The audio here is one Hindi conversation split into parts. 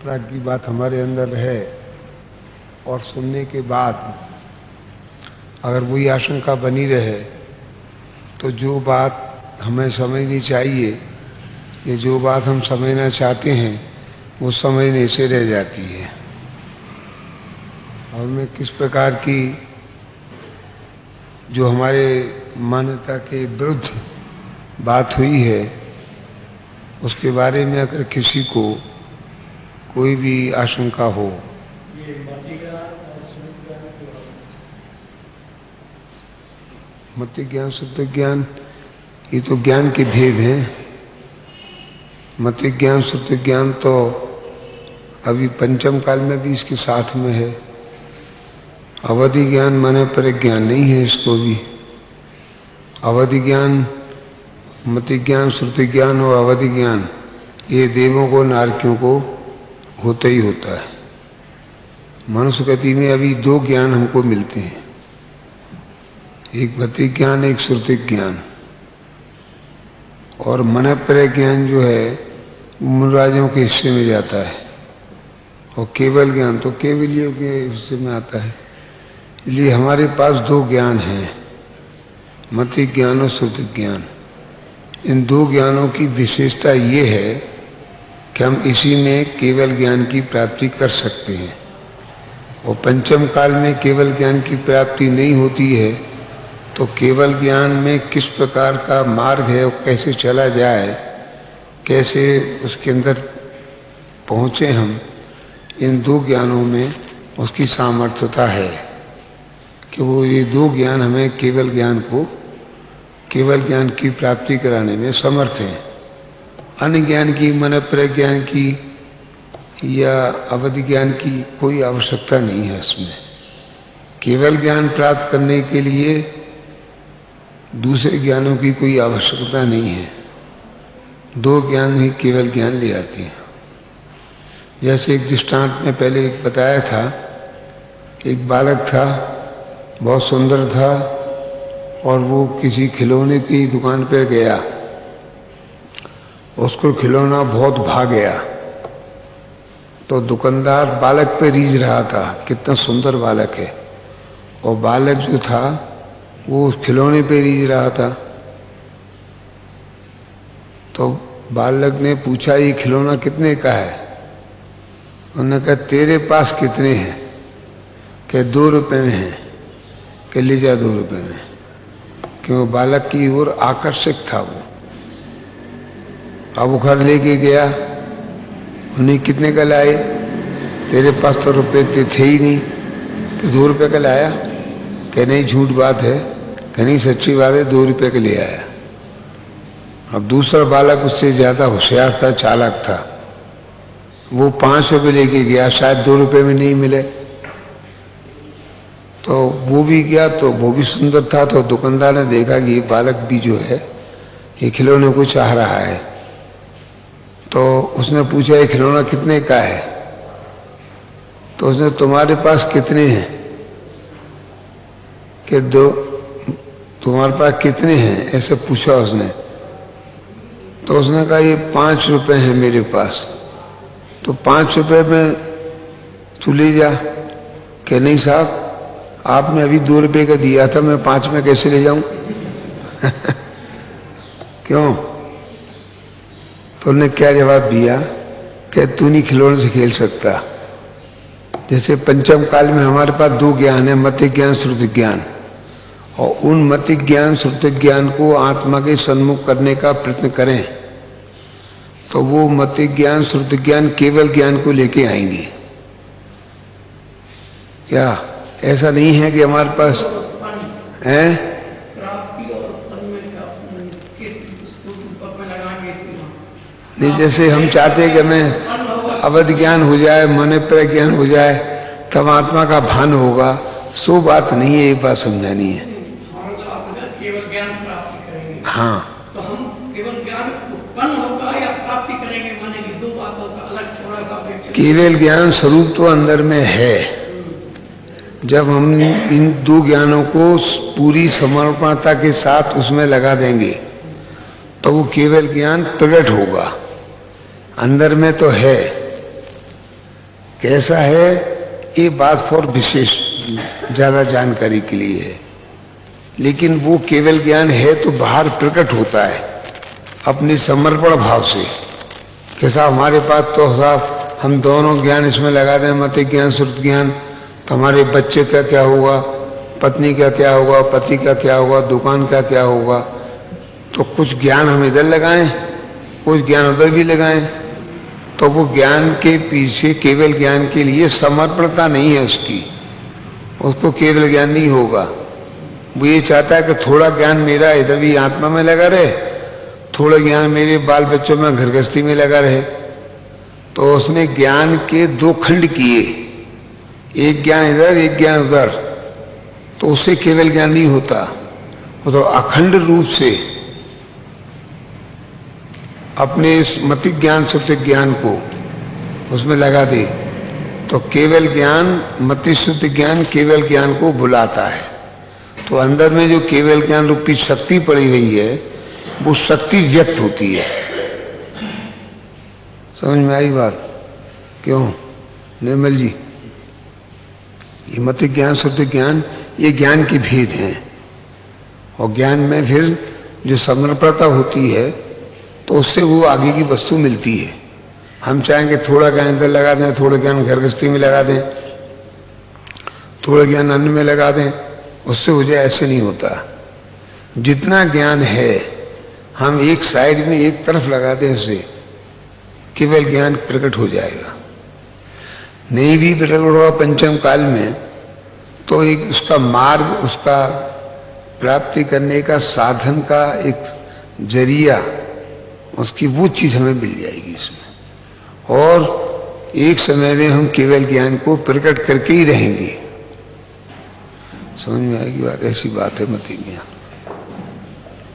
तरह की बात हमारे अंदर है और सुनने के बाद अगर वही आशंका बनी रहे तो जो बात हमें समझनी चाहिए या जो बात हम समझना चाहते हैं वो समझने से रह जाती है। और मैं किस प्रकार की जो हमारे मान्यता के विरुद्ध बात हुई है उसके बारे में अगर किसी को कोई भी आशंका हो। मति ज्ञान शुद्ध ज्ञान ये तो ज्ञान के भेद हैं। मति ज्ञान शुद्ध ज्ञान तो अभी पंचम काल में भी इसके साथ में है। अवधि ज्ञान माने पर ज्ञान नहीं है। इसको भी अवधि ज्ञान, मति ज्ञान, श्रुति ज्ञान और अवधि ज्ञान ये देवों को नारकियों को होता ही होता है। मनुष्य गति में अभी दो ज्ञान हमको मिलते हैं, एक मति ज्ञान एक श्रुति ज्ञान। और मनःप्रय ज्ञान जो है मुनिराजों के हिस्से में जाता है और केवल ज्ञान तो केवलियों के हिस्से में आता है। इसलिए हमारे पास दो ज्ञान हैं, मति ज्ञान और श्रुति ज्ञान। इन दो ज्ञानों की विशेषता ये है कि हम इसी में केवल ज्ञान की प्राप्ति कर सकते हैं। और पंचम काल में केवल ज्ञान की प्राप्ति नहीं होती है तो केवल ज्ञान में किस प्रकार का मार्ग है और कैसे चला जाए, कैसे उसके अंदर पहुँचे हम, इन दो ज्ञानों में उसकी सामर्थ्यता है कि वो ये दो ज्ञान हमें केवल ज्ञान की प्राप्ति कराने में समर्थ हैं। अन्य ज्ञान की, मनःप्रय ज्ञान की या अवधि ज्ञान की कोई आवश्यकता नहीं है। इसमें केवल ज्ञान प्राप्त करने के लिए दूसरे ज्ञानों की कोई आवश्यकता नहीं है। दो ज्ञान ही केवल ज्ञान ले आती हैं। जैसे एक दृष्टांत में पहले एक बताया था, एक बालक था, बहुत सुंदर था और वो किसी खिलौने की दुकान पर गया, उसको खिलौना बहुत भा गया तो दुकानदार बालक पे रीझ रहा था, कितना सुंदर बालक है। और बालक जो था वो खिलौने पे रीझ रहा था। तो बालक ने पूछा ये खिलौना कितने का है? उन्होंने कहा तेरे पास कितने हैं? कि 2 रुपए में है। कि ले जा 2 रुपए में। क्यों बालक की ओर आकर्षक था वो। अब वो घर लेके गया, उन्हें कितने का लाए? तेरे पास तो रुपए थे ही नहीं। कि 2 रुपए का लाया? कि नहीं झूठ बात है। कि नहीं सच्ची बात है, 2 रुपए के ले आया। अब दूसरा बालक उससे ज्यादा होशियार था, चालाक था, वो 5 रुपए लेके गया, शायद 2 रुपए में नहीं मिले। तो वो भी गया तो वो भी सुंदर था। तो दुकानदार ने देखा कि ये बालक भी जो है ये खिलौने को चाह रहा है। तो उसने पूछा ये खिलौना कितने का है? तो उसने तुम्हारे पास कितने हैं? कि 2। तुम्हारे पास कितने हैं ऐसे पूछा उसने। तो उसने कहा ये 5 रुपए हैं मेरे पास। तो 5 रुपए में तू ले जा। कि नहीं साहब, आपने अभी 2 रुपए का दिया था, मैं 5 में कैसे ले जाऊं? क्यों? तो उन्होंने क्या जवाब दिया कि तू नहीं खिलौने से खेल सकता। जैसे पंचम काल में हमारे पास 2 ज्ञान है, मति ज्ञान श्रुति ज्ञान। और उन मति ज्ञान श्रुति ज्ञान को आत्मा के सन्मुख करने का प्रयत्न करें तो वो मति ज्ञान श्रुति ज्ञान केवल ज्ञान को लेके आएंगे। क्या ऐसा नहीं है कि हमारे पास है? नहीं, जैसे हम चाहते हैं कि हमें अवधि ज्ञान हो जाए, मनःप्रय ज्ञान हो जाए तब आत्मा का भान होगा, सो बात नहीं है। ये बात समझानी है। केवल ज्ञान प्राप्ति करेंगे। हाँ, तो हम केवल ज्ञान उत्पन्न होगा या प्राप्ति करेंगे, माने कि दो बातों का अलग थोड़ा सा। केवल ज्ञान स्वरूप तो अंदर में है। जब हम इन 2 ज्ञानों को पूरी समर्पणता के साथ उसमें लगा देंगे तो वो केवल ज्ञान प्रकट होगा। अंदर में तो है कैसा है ये बात फॉर विशेष ज्यादा जानकारी के लिए है, लेकिन वो केवल ज्ञान है तो बाहर प्रकट होता है अपने समर्पण भाव से। कैसा हमारे पास तो साहब हम दोनों ज्ञान इसमें लगा दें, मत ज्ञान श्रुत ज्ञान, तो हमारे बच्चे का क्या होगा, पत्नी का क्या होगा, पति का क्या होगा, दुकान का क्या होगा। तो कुछ ज्ञान हम इधर लगाएं, कुछ ज्ञान उधर भी लगाएं, तो वो ज्ञान के पीछे केवल ज्ञान के लिए समर्पणता नहीं है उसकी, उसको केवल ज्ञान नहीं होगा। वो ये चाहता है कि थोड़ा ज्ञान मेरा इधर भी आत्मा में लगा रहे, थोड़ा ज्ञान मेरे बाल बच्चों में घर गृहस्थी में लगा रहे। तो उसने ज्ञान के दो खंड किए, एक ज्ञान इधर एक ज्ञान उधर, तो उससे केवल ज्ञान नहीं होता। वो तो अखंड रूप से अपने इस मति ज्ञान शुद्ध ज्ञान को उसमें लगा दे, तो केवल ज्ञान मति शुद्ध ज्ञान केवल ज्ञान को बुलाता है। तो अंदर में जो केवल ज्ञान रूपी शक्ति पड़ी हुई है वो शक्ति व्यक्त होती है। समझ में आई बात? क्यों निर्मल जी? ये मति ज्ञान शुद्ध ज्ञान ये ज्ञान के भेद हैं, और ज्ञान में फिर जो समर्पणता होती है तो उससे वो आगे की वस्तु मिलती है। हम चाहेंगे थोड़ा ज्ञान इधर लगा दें, थोड़ा ज्ञान घर गृहस्थी में लगा दें, थोड़ा ज्ञान अन्न में लगा दें, उससे हो जाए, ऐसे नहीं होता। जितना ज्ञान है हम एक साइड में एक तरफ लगा दें, उसे केवल ज्ञान प्रकट हो जाएगा। नहीं भी प्रकट हुआ पंचम काल में तो एक उसका मार्ग, उसका प्राप्ति करने का साधन का एक जरिया, उसकी वो चीज हमें मिल जाएगी इसमें, और एक समय में हम केवल ज्ञान को प्रकट करके ही रहेंगे। समझ में आएगी बात? ऐसी बात है मति ज्ञान।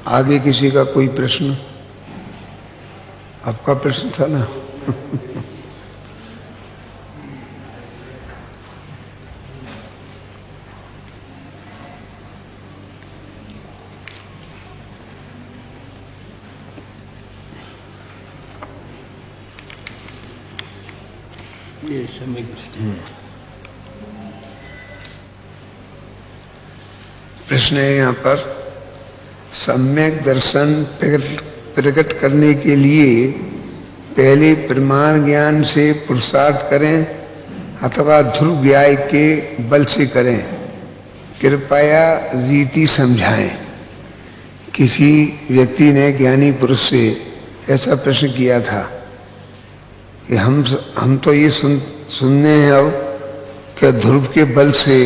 आगे किसी का कोई प्रश्न? आपका प्रश्न था ना? ये समय प्रश्न है यहाँ पर, सम्यक दर्शन प्रकट करने के लिए पहले प्रमाण ज्ञान से पुरुषार्थ करें अथवा ध्रुव ज्ञान के बल से करें, कृपया रीति समझाएं। किसी व्यक्ति ने ज्ञानी पुरुष से ऐसा प्रश्न किया था कि हम तो ये सुनने हैं अब कि ध्रुव के बल से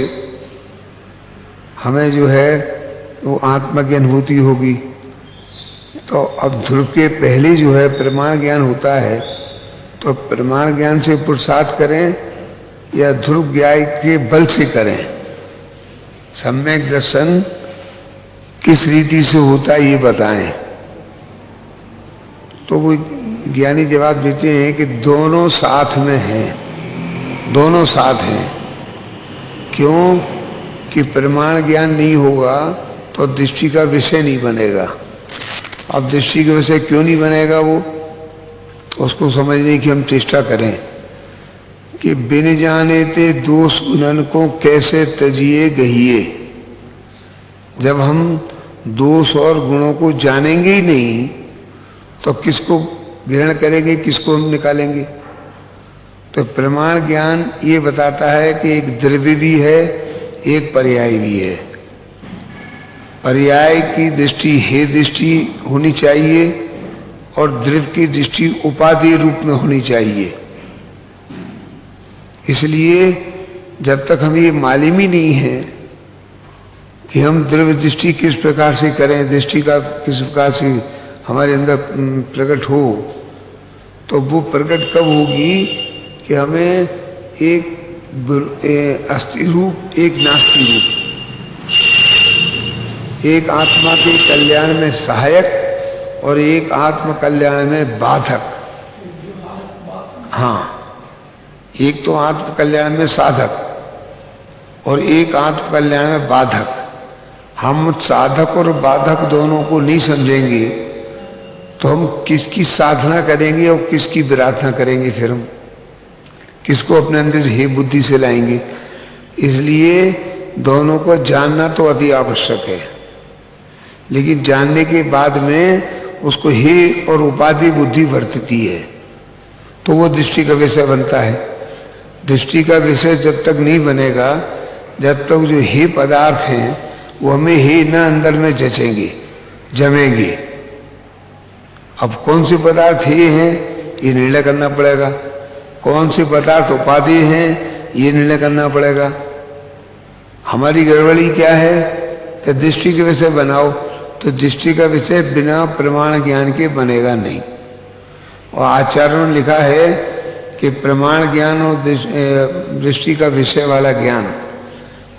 हमें जो है वो आत्मा की अनुभूति होगी। तो अब ध्रुव के पहले जो है प्रमाण ज्ञान होता है, तो प्रमाण ज्ञान से पुरुषार्थ करें या ध्रुव ज्ञान के बल से करें? सम्यक दर्शन किस रीति से होता है ये बताएं। तो वो ज्ञानी जवाब देते हैं कि दोनों साथ में हैं, दोनों साथ हैं। क्यों कि प्रमाण ज्ञान नहीं होगा तो दृष्टि का विषय नहीं बनेगा। अब दृष्टि का विषय क्यों नहीं बनेगा? वो उसको समझने की हम चेष्टा करें कि बिन जाने ते दोष गुणन को कैसे तजिए गहिए। जब हम दोष और गुणों को जानेंगे ही नहीं तो किसको ग्रहण करेंगे, किसको हम निकालेंगे? तो प्रमाण ज्ञान ये बताता है कि एक द्रव्य भी है, एक पर्याय भी है। पर्याय की दृष्टि हे दृष्टि होनी चाहिए और द्रव्य की दृष्टि उपाधि रूप में होनी चाहिए। इसलिए जब तक हम ये मालूम ही नहीं है कि हम द्रव्य दृष्टि किस प्रकार से करें, दृष्टि का किस प्रकार से हमारे अंदर प्रकट हो, तो वो प्रकट कब होगी कि हमें एक अस्थि रूप, एक नास्ति रूप, एक आत्मा के कल्याण में सहायक और एक आत्म कल्याण में बाधक। हाँ, एक तो आत्म कल्याण में साधक और एक आत्म कल्याण में बाधक। हम साधक और बाधक दोनों को नहीं समझेंगे तो हम किसकी साधना करेंगे और किसकी विराधना करेंगे? फिर हम किसको अपने अंदर से हे बुद्धि से लाएंगे? इसलिए दोनों को जानना तो अति आवश्यक है, लेकिन जानने के बाद में उसको हे और उपाधि बुद्धि वर्तती है तो वो दृष्टि का विषय बनता है। दृष्टि का विषय जब तक नहीं बनेगा, जब तक जो हे पदार्थ हैं वो हमें हे न अंदर में जचेंगे, जमेंगे। अब कौन से पदार्थ हे हैं ये निर्णय करना पड़ेगा, कौन से पदार्थ उपाधि हैं ये निर्णय करना पड़ेगा। हमारी गड़बड़ी क्या है कि दृष्टि के विषय बनाओ, तो दृष्टि का विषय बिना प्रमाण ज्ञान के बनेगा नहीं। और आचार्यों ने लिखा है कि प्रमाण ज्ञान और दृष्टि का विषय वाला ज्ञान,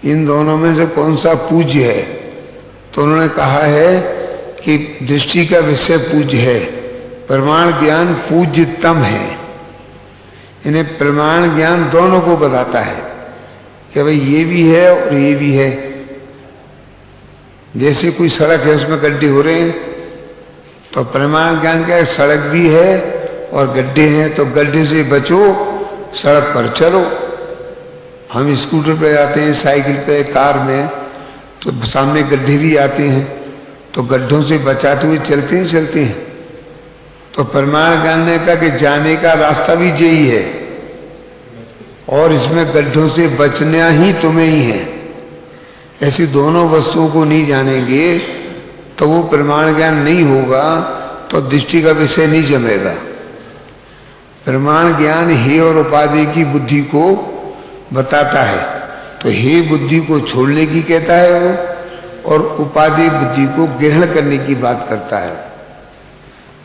इन दोनों में से कौन सा पूज्य है? तो उन्होंने कहा है कि दृष्टि का विषय पूज्य है, प्रमाण ज्ञान पूज्यतम है। इन्हें प्रमाण ज्ञान दोनों को बताता है कि भाई ये भी है और ये भी है। जैसे कोई सड़क है उसमें गड्ढे हो रहे हैं, तो प्रमाण ज्ञान क्या है? सड़क भी है और गड्ढे हैं, तो गड्ढे से बचो, सड़क पर चलो। हम स्कूटर पे जाते हैं, साइकिल पे, कार में, तो सामने गड्ढे भी आते हैं, तो गड्ढों से बचाते हुए चलते हैं। तो प्रमाण ज्ञान ने कहा कि जाने का रास्ता भी यही है और इसमें गड्ढों से बचना ही तुम्हें ही है। ऐसी दोनों वस्तुओं को नहीं जानेंगे तो वो प्रमाण ज्ञान नहीं होगा, तो दृष्टि का विषय नहीं जमेगा। प्रमाण ज्ञान हे और उपाधि की बुद्धि को बताता है, तो हे बुद्धि को छोड़ने की कहता है वो, और उपाधि बुद्धि को ग्रहण करने की बात करता है।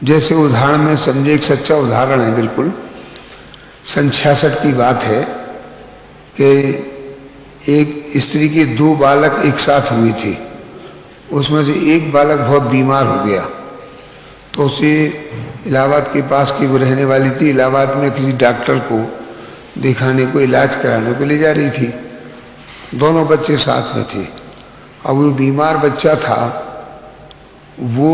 जैसे उदाहरण में समझे, एक सच्चा उदाहरण है बिल्कुल। 66 की बात है कि एक स्त्री के 2 बालक एक साथ हुए थे। उसमें से एक बालक बहुत बीमार हो गया, तो उसे इलाहाबाद के पास की वो रहने वाली थी, इलाहाबाद में किसी डॉक्टर को दिखाने को, इलाज कराने को ले जा रही थी। दोनों बच्चे साथ में थे। अब वो बीमार बच्चा था, वो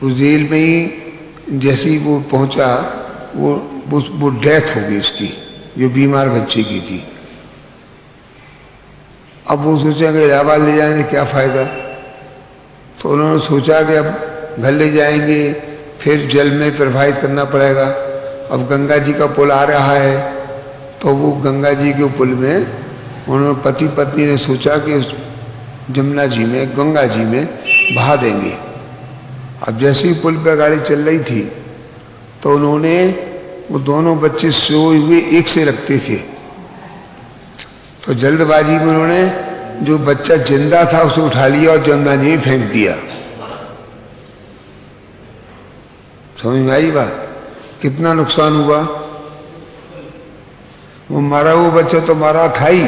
जेल में ही जैसे ही वो पहुंचा, वो डेथ हो गई उसकी, जो बीमार बच्चे की थी। अब वो सोचा कि इलाहाबाद ले जाने क्या फायदा, तो उन्होंने सोचा कि अब घर ले जाएंगे, फिर जल में प्रवाहित करना पड़ेगा। अब गंगा जी का पुल आ रहा है, तो वो गंगा जी के पुल में उन्होंने पति पत्नी ने सोचा कि उस जमुना जी में, गंगा जी में बहा देंगे। अब जैसे ही पुल पर गाड़ी चल रही थी, तो उन्होंने वो दोनों बच्चे सोए हुए एक से रखते थे, तो जल्दबाजी में उन्होंने जो बच्चा जिंदा था उसे उठा लिया और जमुना जी में फेंक दिया। समझ में आई बात? कितना नुकसान हुआ। वो मारा हुआ बच्चा तो मारा था ही,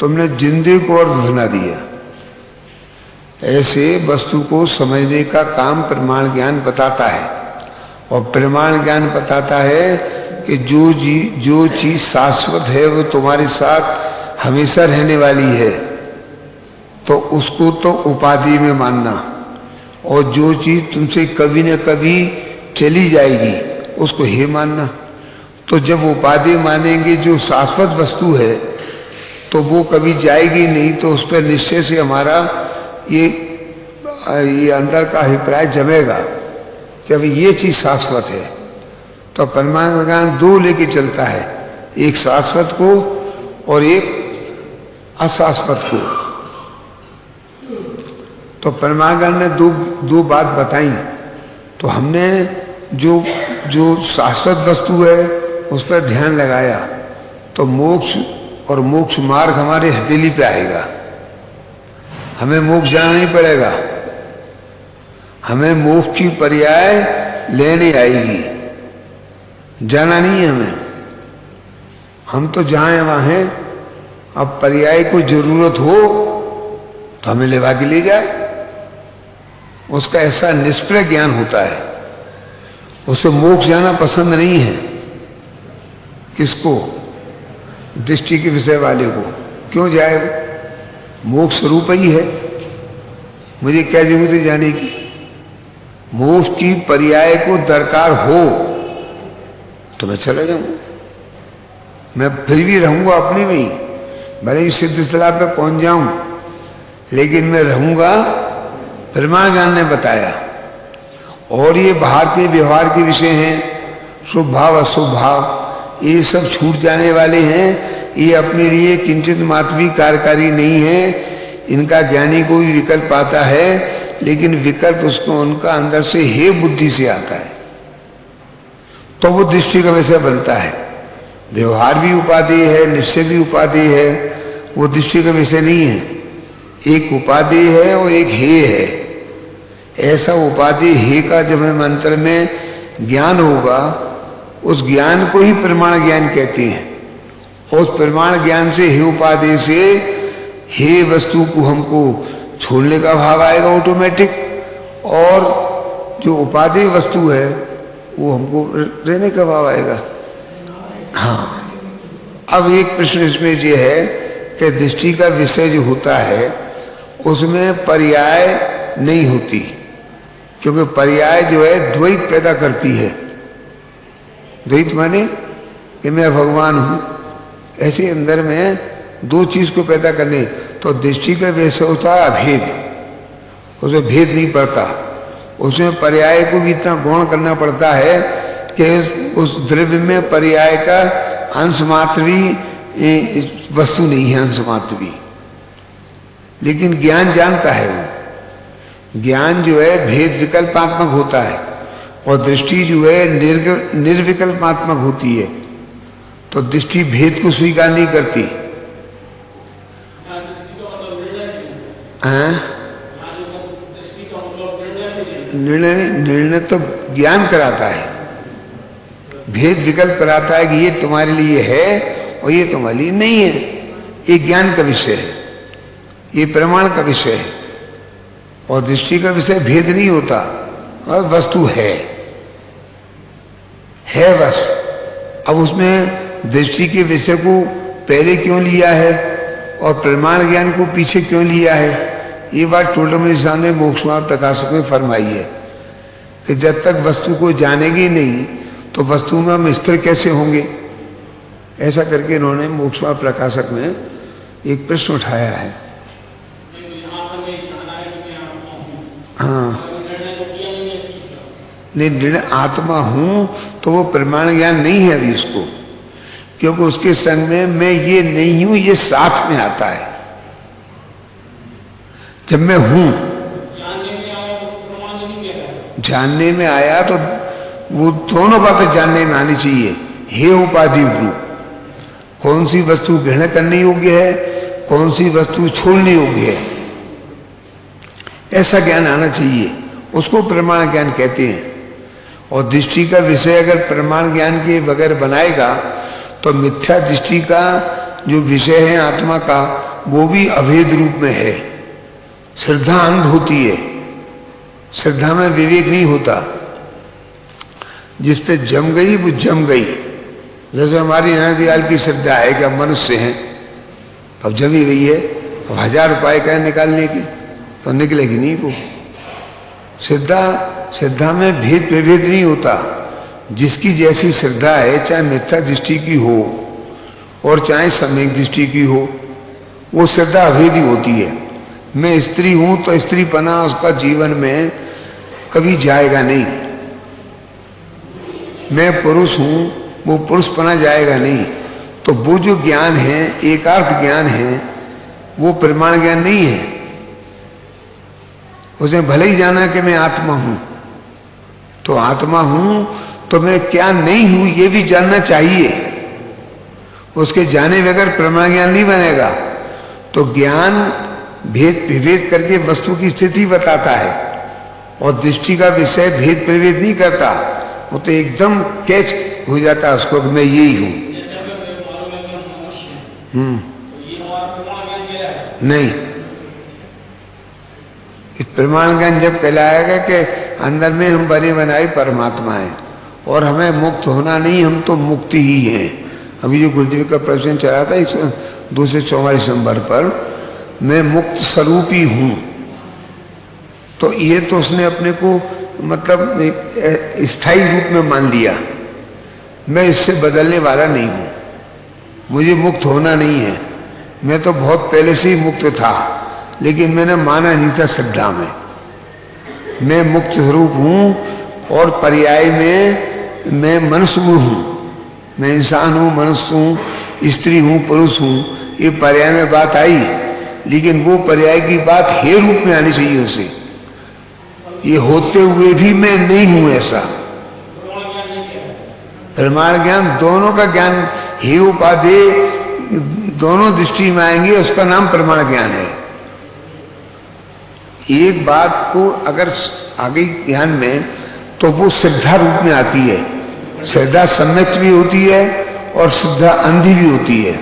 तुमने जिंदे को अर्थ बना दिया। ऐसे वस्तु को समझने का काम प्रमाण ज्ञान बताता है, और प्रमाण ज्ञान बताता है कि जो चीज शाश्वत है वो तुम्हारे साथ हमेशा रहने वाली है, तो उसको तो उपाधि में मानना, और जो चीज तुमसे कभी न कभी चली जाएगी उसको हे मानना। तो जब उपाधि मानेंगे जो शाश्वत वस्तु है, तो वो कभी जाएगी नहीं, तो उस पर निश्चय से हमारा ये अंदर का अभिप्राय जमेगा कि अभी ये चीज शाश्वत है। तो प्रमाण ज्ञान 2 लेके चलता है, एक शाश्वत को और एक अशाश्वत को। तो प्रमाण ज्ञान ने दो बात बताई। तो हमने जो शाश्वत वस्तु है उस पर ध्यान लगाया, तो मोक्ष और मोक्ष मार्ग हमारे हथेली पे आएगा। हमें मोक्ष जाना नहीं पड़ेगा, हमें मोक्ष की पर्याय लेने आएगी, जाना नहीं है हमें। हम तो जहां हैं वहां हैं, अब पर्याय को जरूरत हो तो हमें लेवा के ले जाए। उसका ऐसा निष्प्रय ज्ञान होता है, उसे मोक्ष जाना पसंद नहीं है। किसको? दृष्टि के विषय वाले को। क्यों जाए? मोक्ष स्वरूप ही है, मुझे क्या जरूरत है जाने की? मोक्ष की पर्याय को दरकार हो तो मैं चला जाऊं। मैं फिर भी रहूंगा अपने में ही, भले ही सिद्ध स्थला पे पहुंच जाऊं, लेकिन मैं रहूंगा प्रमाण ज्ञान ने बताया। और ये बाहर के व्यवहार के विषय हैं, शुभ भाव अशुभ भाव, ये सब छूट जाने वाले हैं। ये अपने लिए किंचित मात्र भी कार्यकारी नहीं है। इनका ज्ञानी को भी विकल्प आता है, लेकिन विकल्प उसको उनका अंदर से हे बुद्धि से आता है, तो वो दृष्टि का विषय बनता है। व्यवहार भी उपाधि है, निश्चय भी उपाधि है, वो दृष्टि का विषय नहीं है। एक उपाधि है और एक हे है। ऐसा उपाधि हे का जब हम मंत्र में ज्ञान होगा, उस ज्ञान को ही प्रमाण ज्ञान कहते हैं। और उस प्रमाण ज्ञान से हे उपाधि से हे वस्तु को हमको छोड़ने का भाव आएगा ऑटोमेटिक, और जो उपाधि वस्तु है वो हमको रहने का भाव आएगा। हाँ, अब एक प्रश्न इसमें यह है कि दृष्टि का विषय जो होता है उसमें पर्याय नहीं होती, क्योंकि पर्याय जो है द्वैत पैदा करती है। द्वैत माने कि मैं भगवान हूं, ऐसे अंदर में दो चीज को पैदा करने, तो दृष्टि का विषय होता है अभेद, उसमें भेद नहीं पड़ता। उसमें पर्याय को भी इतना गौण करना पड़ता है कि उस द्रव्य में पर्याय का अंश मात्र भी वस्तु नहीं है, अंश मात्र भी। लेकिन ज्ञान जानता है, वो ज्ञान जो है भेद विकल्पात्मक होता है, और दृष्टि जो है निर्विकल्पात्मक होती है। तो दृष्टि भेद को स्वीकार नहीं करती। निर्णय तो ज्ञान कराता है, भेद विकल्प कराता है कि ये तुम्हारे लिए है और ये तुम्हारे लिए नहीं है। ये ज्ञान का विषय है, ये प्रमाण का विषय है। और दृष्टि का विषय भेद नहीं होता, और वस्तु है बस। अब उसमें दृष्टि के विषय को पहले क्यों लिया है और प्रमाण ज्ञान को पीछे क्यों लिया है, ये बात टोडरमल साहब ने मोक्ष मार्ग प्रकाशक में फरमाई है कि जब तक वस्तु को जानेगी नहीं तो वस्तु में हम स्थिर कैसे होंगे। ऐसा करके इन्होंने मोक्ष मार्ग प्रकाशक में एक प्रश्न उठाया है। हाँ, नहीं, निर्णय आत्मा हूं तो वो प्रमाण ज्ञान नहीं है अभी उसको, क्योंकि उसके संग में मैं ये नहीं हूं, ये साथ में आता है। जब मैं हूं, जानने में आया तो वो दोनों बातें जानने में आनी चाहिए। हे उपाधि रूप, कौन सी वस्तु ग्रहण करने योग्य है, कौन सी वस्तु छोड़ने योग्य है, ऐसा ज्ञान आना चाहिए। उसको प्रमाण ज्ञान कहते हैं। और दृष्टि का विषय अगर प्रमाण ज्ञान के बगैर बनाएगा तो मिथ्या दृष्टि का जो विषय है आत्मा का, वो भी अभेद रूप में है। श्रद्धा अंध होती है, श्रद्धा में विवेक नहीं होता। जिस पे जम गई वो जम गई। जैसे हमारी अनादिकाल की श्रद्धा है कि अब मनुष्य हैं, अब जमी गई है, अब 1000 उपाय कहें निकालने के तो निकलेगी नहीं वो। श्रद्धा में भेद विभेद नहीं होता। जिसकी जैसी श्रद्धा है, चाहे मिथ्या दृष्टि की हो और चाहे सम्यक दृष्टि की हो, वो श्रद्धा अभेदी होती है। मैं स्त्री हूं तो स्त्रीपना उसका जीवन में कभी जाएगा नहीं। मैं पुरुष हूं, वो पुरुषपना जाएगा नहीं। तो वो जो ज्ञान है, एकार्थ ज्ञान है, वो प्रमाण ज्ञान नहीं है। उसे भले ही जाना कि मैं आत्मा हूं, तो आत्मा हूं तो मैं क्या नहीं हूं ये भी जानना चाहिए। उसके जाने बगैर प्रमाण ज्ञान नहीं बनेगा। तो ज्ञान भेद विभेद करके वस्तु की स्थिति बताता है, और दृष्टि का विषय भेद विभेद नहीं करता। वो तो एकदम कैच हो जाता है उसको कि मैं यही हूं। नहीं, प्रमाण ज्ञान जब कहलाएगा कि अंदर में हम बने बनाए परमात्मा है और हमें मुक्त होना नहीं, हम तो मुक्ति ही हैं। अभी जो गुरुदेव का प्रवचन चला था 244 नंबर पर, मैं मुक्त स्वरूप ही हूं, तो ये तो उसने अपने को मतलब स्थायी रूप में मान लिया। मैं इससे बदलने वाला नहीं हूं। मुझे मुक्त होना नहीं है। मैं तो बहुत पहले से ही मुक्त था, लेकिन मैंने माना नहीं था श्रद्धा में। मैं मुक्त स्वरूप हूं और पर्याय में मैं मनुष्य हूं। मैं इंसान हूं, मनुष्य हूं, स्त्री हूं, पुरुष हूं, ये पर्याय में बात आई, लेकिन वो पर्याय की बात हे रूप में आनी चाहिए उसे। ये होते हुए भी मैं नहीं हूं ऐसा। प्रमाण ज्ञान दोनों का ज्ञान, हे उपाधि दोनों दृष्टि में आएंगे, उसका नाम प्रमाण ज्ञान है। एक बात को अगर आ गई ज्ञान में तो वो श्रद्धा रूप में आती है। श्रद्धा सम्यक भी होती है और श्रद्धा अंधी भी होती है।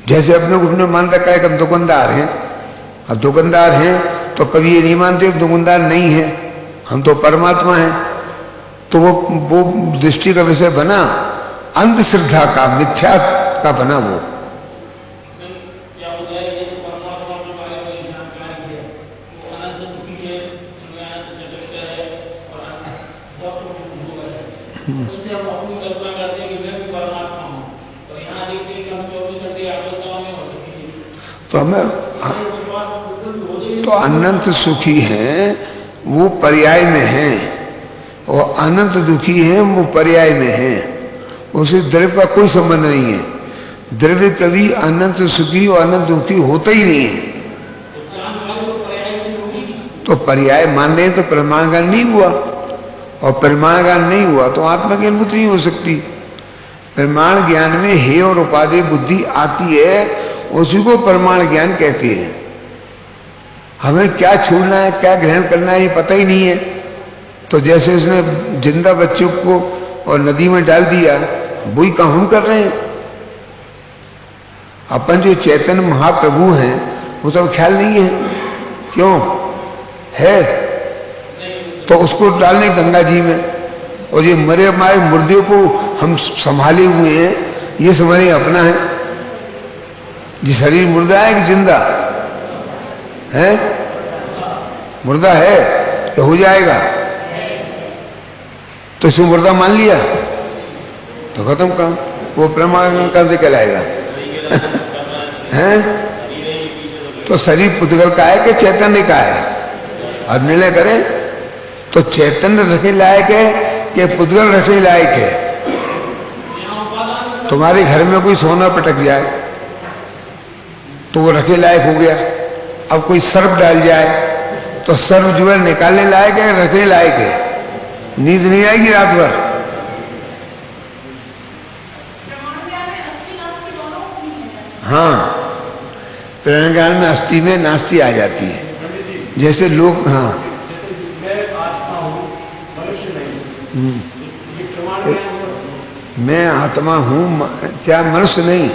जैसे अपने मान रखा है कि हम दुकानदार हैं। अब दुकानदार हैं तो कभी ये नहीं मानते दुकानदार नहीं है, हम तो परमात्मा हैं। तो वो दृष्टि का विषय बना अंधश्रद्धा का, मिथ्या का बना वो। तो हमें तो अनंत सुखी हैं वो पर्याय में हैं, और अनंत दुखी हैं वो पर्याय में हैं। उसे द्रव्य का कोई संबंध नहीं है। द्रव्य कभी अनंत सुखी और अनंत दुखी होता ही नहीं है। तो पर्याय मान रहे तो प्रमाणगान नहीं हुआ, और प्रमाणगान नहीं हुआ तो आत्मा की अनुभूति नहीं हो सकती। प्रमाण ज्ञान में हे और उपाधि बुद्धि आती है, उसी को प्रमाण ज्ञान कहते हैं। हमें क्या छोड़ना है, क्या ग्रहण करना है, ये पता ही नहीं है। तो जैसे उसने जिंदा बच्चों को और नदी में डाल दिया, वही काम हम कर रहे हैं। अपन जो चैतन्य महाप्रभु हैं वो सब ख्याल नहीं है। क्यों है? तो उसको डालने गंगा जी में, और ये मरे हमारे मुर्दे को हम संभाले हुए हैं, ये हमारे अपना है। जी शरीर मुर्दा है कि जिंदा है? मुर्दा है तो हो जाएगा। तो इसको मुर्दा मान लिया तो खत्म काम। वो प्रमाण कब से कहलाएगा? हैं? तो शरीर पुद्गल का है कि चैतन्य का है? अब निर्णय करें। तो चैतन्य रखने लायक है कि पुद्गल रखने लायक है? तुम्हारे घर में कोई सोना पटक जाए तो वो रखने लायक हो गया। अब कोई सर्प डाल जाए तो सर्प जो है निकालने लायक है, रखने लायक है? नींद नहीं आएगी रात भर। हाँ, प्रमाण ज्ञान में अस्थि में नास्ति आ जाती है। जैसे लोग, हाँ मैं आत्मा हूं, क्या मनुष्य नहीं?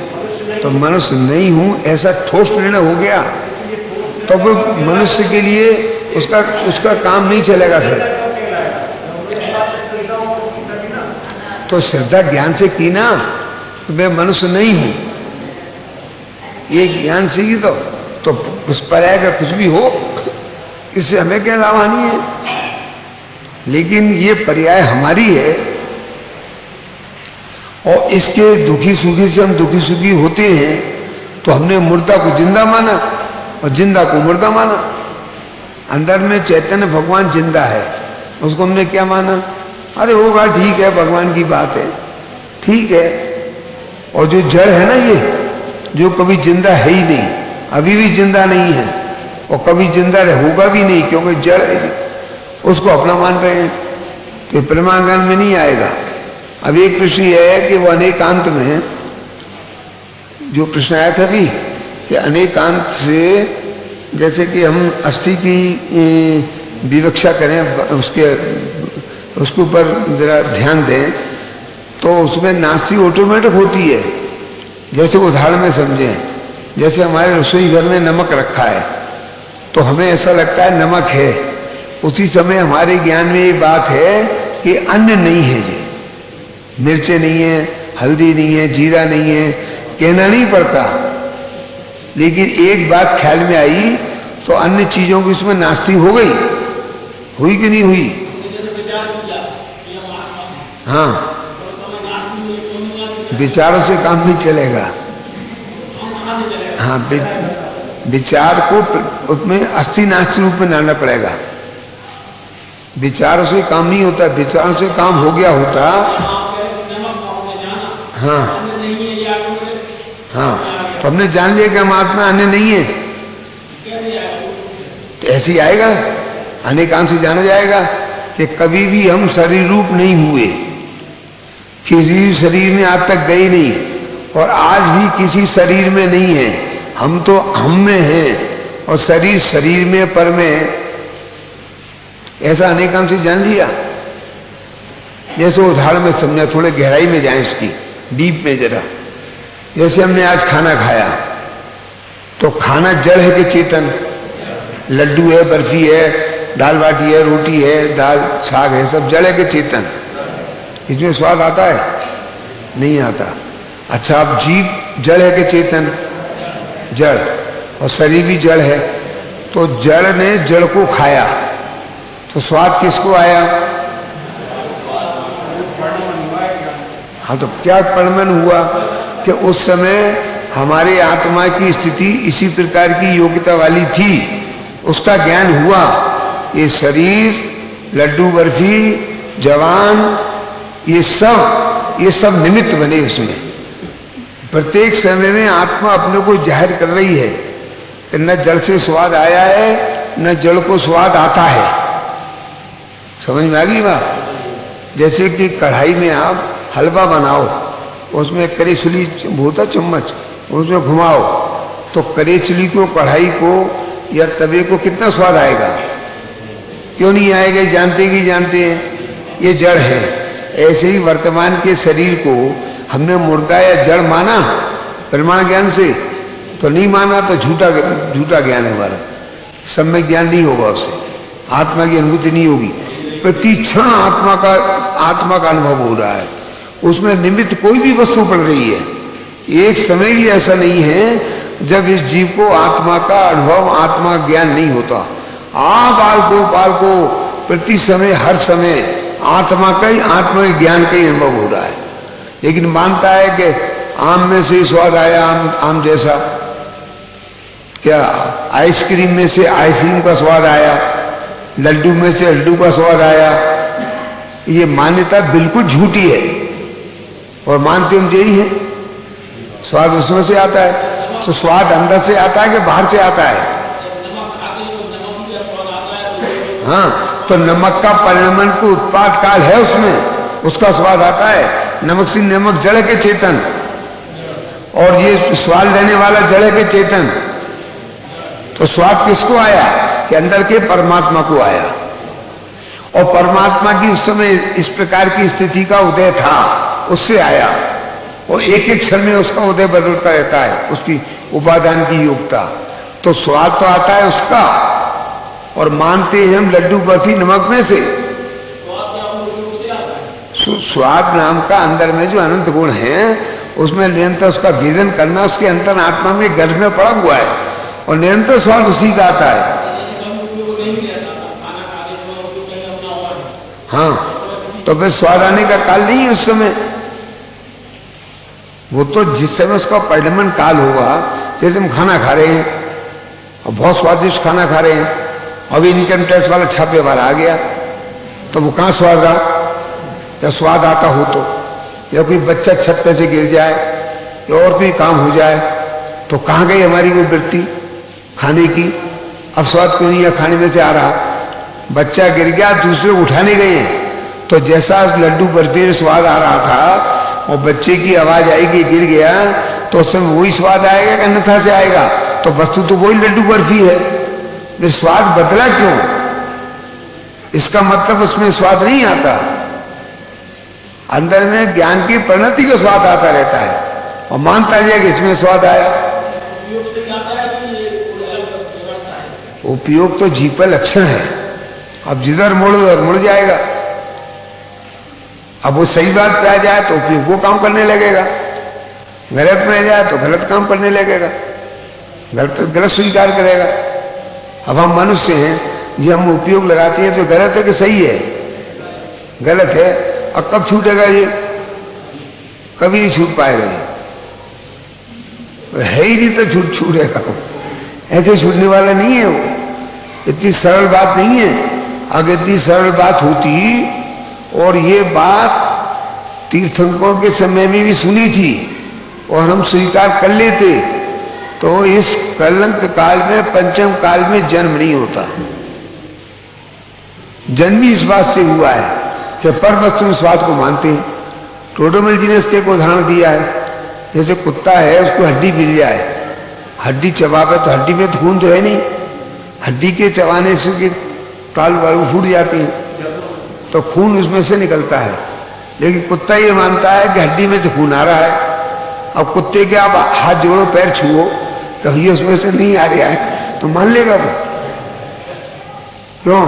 तो मनुष्य नहीं हूं ऐसा ठोस निर्णय हो गया तो वो मनुष्य के लिए उसका काम नहीं चलेगा फिर। तो श्रद्धा ज्ञान से की ना, तो मैं मनुष्य नहीं हूं, ये ज्ञान से ही तो उस पर आएगा कुछ भी हो, इससे हमें क्या लाभानी है। लेकिन ये पर्याय हमारी है, और इसके दुखी सुखी से हम दुखी सुखी होते हैं। तो हमने मुर्दा को जिंदा माना और जिंदा को मुर्दा माना। अंदर में चैतन्य भगवान जिंदा है, उसको हमने क्या माना? अरे होगा, ठीक है, भगवान की बात है, ठीक है। और जो जड़ है ना, ये जो कभी जिंदा है ही नहीं, अभी भी जिंदा नहीं है और कभी जिंदा होगा भी नहीं, क्योंकि जड़ है, उसको अपना मान रहे हैं। तो प्रमाण में नहीं आएगा। अब एक प्रश्न यह है कि वो अनेकांत में है, जो प्रश्न आया था अभी कि अनेकांत से, जैसे कि हम अस्थि की विवक्षा करें, उसके ऊपर जरा ध्यान दें, तो उसमें नास्ति ऑटोमेटिक होती है। जैसे उदाहरण में समझें, जैसे हमारे रसोई घर में नमक रखा है तो हमें ऐसा लगता है नमक है, उसी समय हमारे ज्ञान में ये बात है कि अन्न नहीं है जी, मिर्चें नहीं है, हल्दी नहीं है, जीरा नहीं है, कहना नहीं पड़ता। लेकिन एक बात ख्याल में आई तो अन्य चीजों की उसमें नास्ति हो गई, हुई कि नहीं हुई? हाँ, विचारों से काम नहीं चलेगा। हाँ, विचार को उसमें अस्थि नास्ति रूप में लाना पड़ेगा। विचारों से काम नहीं होता, विचारों से काम हो गया होता। हाँ हाँ, तो हमने जान लिया कि हम आत्मा अन्य नहीं है, तो ऐसे ही आएगा। अनेकांश से जाना जाएगा कि कभी भी हम शरीर रूप नहीं हुए, किसी शरीर में आज तक गए नहीं, और आज भी किसी शरीर में नहीं है। हम तो हम में हैं और शरीर शरीर में, पर में, ऐसा अनेकांश से जान लिया। जैसे उदाहरण में समझा, थोड़े गहराई में जाए इसकी, डीप में जरा। जैसे हमने आज खाना खाया, तो खाना जड़ है कि चेतन? लड्डू है, बर्फी है, दाल बाटी है, रोटी है, दाल साग है, सब जड़ है कि चेतन? इसमें स्वाद आता है? नहीं आता। अच्छा, अब जीव जड़ है कि चेतन? जड़। और शरीर भी जड़ है, तो जड़ ने जड़ को खाया, तो स्वाद किसको आया? हाँ, तो क्या परिणमन हुआ कि उस समय हमारे आत्मा की स्थिति इसी प्रकार की योग्यता वाली थी, उसका ज्ञान हुआ। ये शरीर, लड्डू, बर्फी, जवान, ये सब निमित्त बने उसमें। प्रत्येक समय में आत्मा अपने को जाहिर कर रही है कि न जड़ से स्वाद आया है, न जड़ को स्वाद आता है। समझ में आ गई बात? जैसे कि कढ़ाई में आप हलवा बनाओ, उसमें करेछुली होता चम्मच, उसमें घुमाओ, तो करेछुली को, कढ़ाई को या तवे को कितना स्वाद आएगा? क्यों नहीं आएगा? जानते हैं ये जड़ है। ऐसे ही वर्तमान के शरीर को हमने मुर्दा या जड़ माना प्रमाण ज्ञान से, तो नहीं माना तो झूठा ज्ञान है हमारा। सम्यक ज्ञान नहीं होगा, उससे आत्मा की अनुभूति नहीं होगी। प्रतिक्षण आत्मा का अनुभव हो रहा है, उसमें निमित्त कोई भी वस्तु पड़ रही है। एक समय भी ऐसा नहीं है जब इस जीव को आत्मा का अनुभव, आत्मा ज्ञान नहीं होता। बाल को प्रति समय, हर समय आत्मा के ज्ञान का ही अनुभव हो रहा है। लेकिन मानता है कि आम में से स्वाद आया, आम जैसा, क्या आइसक्रीम में से आइसक्रीम का स्वाद आया, लड्डू में से लड्डू का स्वाद आया। ये मान्यता बिल्कुल झूठी है, और मानते हम यही है। स्वाद उसमें से आता है, तो स्वाद अंदर से आता है कि बाहर से आता है? हाँ, तो नमक का परिणमन को उत्पाद काल है, उसमें उसका स्वाद आता है। नमक से नमक जड़ के चेतन, और ये स्वाद लेने वाला जड़ के चेतन। तो स्वाद किसको आया? कि अंदर के परमात्मा को आया। और परमात्मा की उस समय इस प्रकार की स्थिति का उदय था, उससे आया। और एक एक क्षण में उसका उदय बदलता रहता है, उसकी उपादान की योग्यता। तो स्वाद तो आता है उसका, और मानते हैं हम लड्डू बर्फी नमक में से। स्वाद नाम का अंदर में जो अनंत गुण है, उसमें निरंतर उसका वेदन करना, उसके अंतर आत्मा में गर्भ में पड़ा हुआ है, और निरंतर स्वाद उसी का आता है। हाँ, तो फिर स्वाद आने का काल नहीं है उस समय। वो तो जिस समय उसका परिणमन काल होगा, जैसे हम खाना खा रहे हैं और बहुत स्वादिष्ट खाना खा रहे हैं, अभी इनकम टैक्स वाला छापे वाला आ गया, तो वो कहाँ स्वाद रहा? या स्वाद आता हो तो, या कोई बच्चा छत पे से गिर जाए, या और कोई काम हो जाए, तो कहाँ गई हमारी वो वृत्ति खाने की? अब स्वाद क्यों नहीं है खाने में से आ रहा? बच्चा गिर गया, दूसरे उठाने गए, तो जैसा लड्डू बर्फी में स्वाद आ रहा था, और बच्चे की आवाज आएगी गिर गया, तो उस समय वही स्वाद आएगा कि अन्यथा से आएगा? तो वस्तु तो वही लड्डू बर्फी है, फिर स्वाद बदला क्यों? इसका मतलब उसमें स्वाद नहीं आता। अंदर में ज्ञान की परिणति का स्वाद आता रहता है, और मानता है कि इसमें स्वाद आया। उपयोग तो जीव पर लक्षण है। अब जिधर मुड़ जाएगा। अब वो सही बात पे आ जाए तो उपयोग वो काम करने लगेगा, गलत में आ जाए तो गलत काम करने लगेगा, गलत स्वीकार करेगा। अब हम मनुष्य हैं, जो हम उपयोग लगाते हैं तो गलत है कि सही है? गलत है। अब कब छूटेगा ये? कभी नहीं छूट पाएगा ये, है ही नहीं तो छूटेगा वो, ऐसे छूटने वाला नहीं है वो, इतनी सरल बात नहीं है। अगर इतनी सरल बात होती और ये बात तीर्थंकरों के समय में भी सुनी थी और हम स्वीकार कर लेते तो इस कलंक काल में, पंचम काल में जन्म नहीं होता। जन्म ही इस बात से हुआ है कि पर वस्तु स्वाद को मानते हैं। टोडरमल जी ने इसके एक उदाहरण दिया है, जैसे कुत्ता है, उसको हड्डी मिल जाए, हड्डी चबावे तो हड्डी में तो खून तो है नहीं, हड्डी के चबाने से ताल वालू फूट जाती है तो खून उसमें से निकलता है, लेकिन कुत्ता ये मानता है कि हड्डी में से खून आ रहा है। अब कुत्ते के आप हाथ जोड़ो, पैर छुओ, तो ये उसमें से नहीं आ रहा है तो मान लेगा वो, क्यों?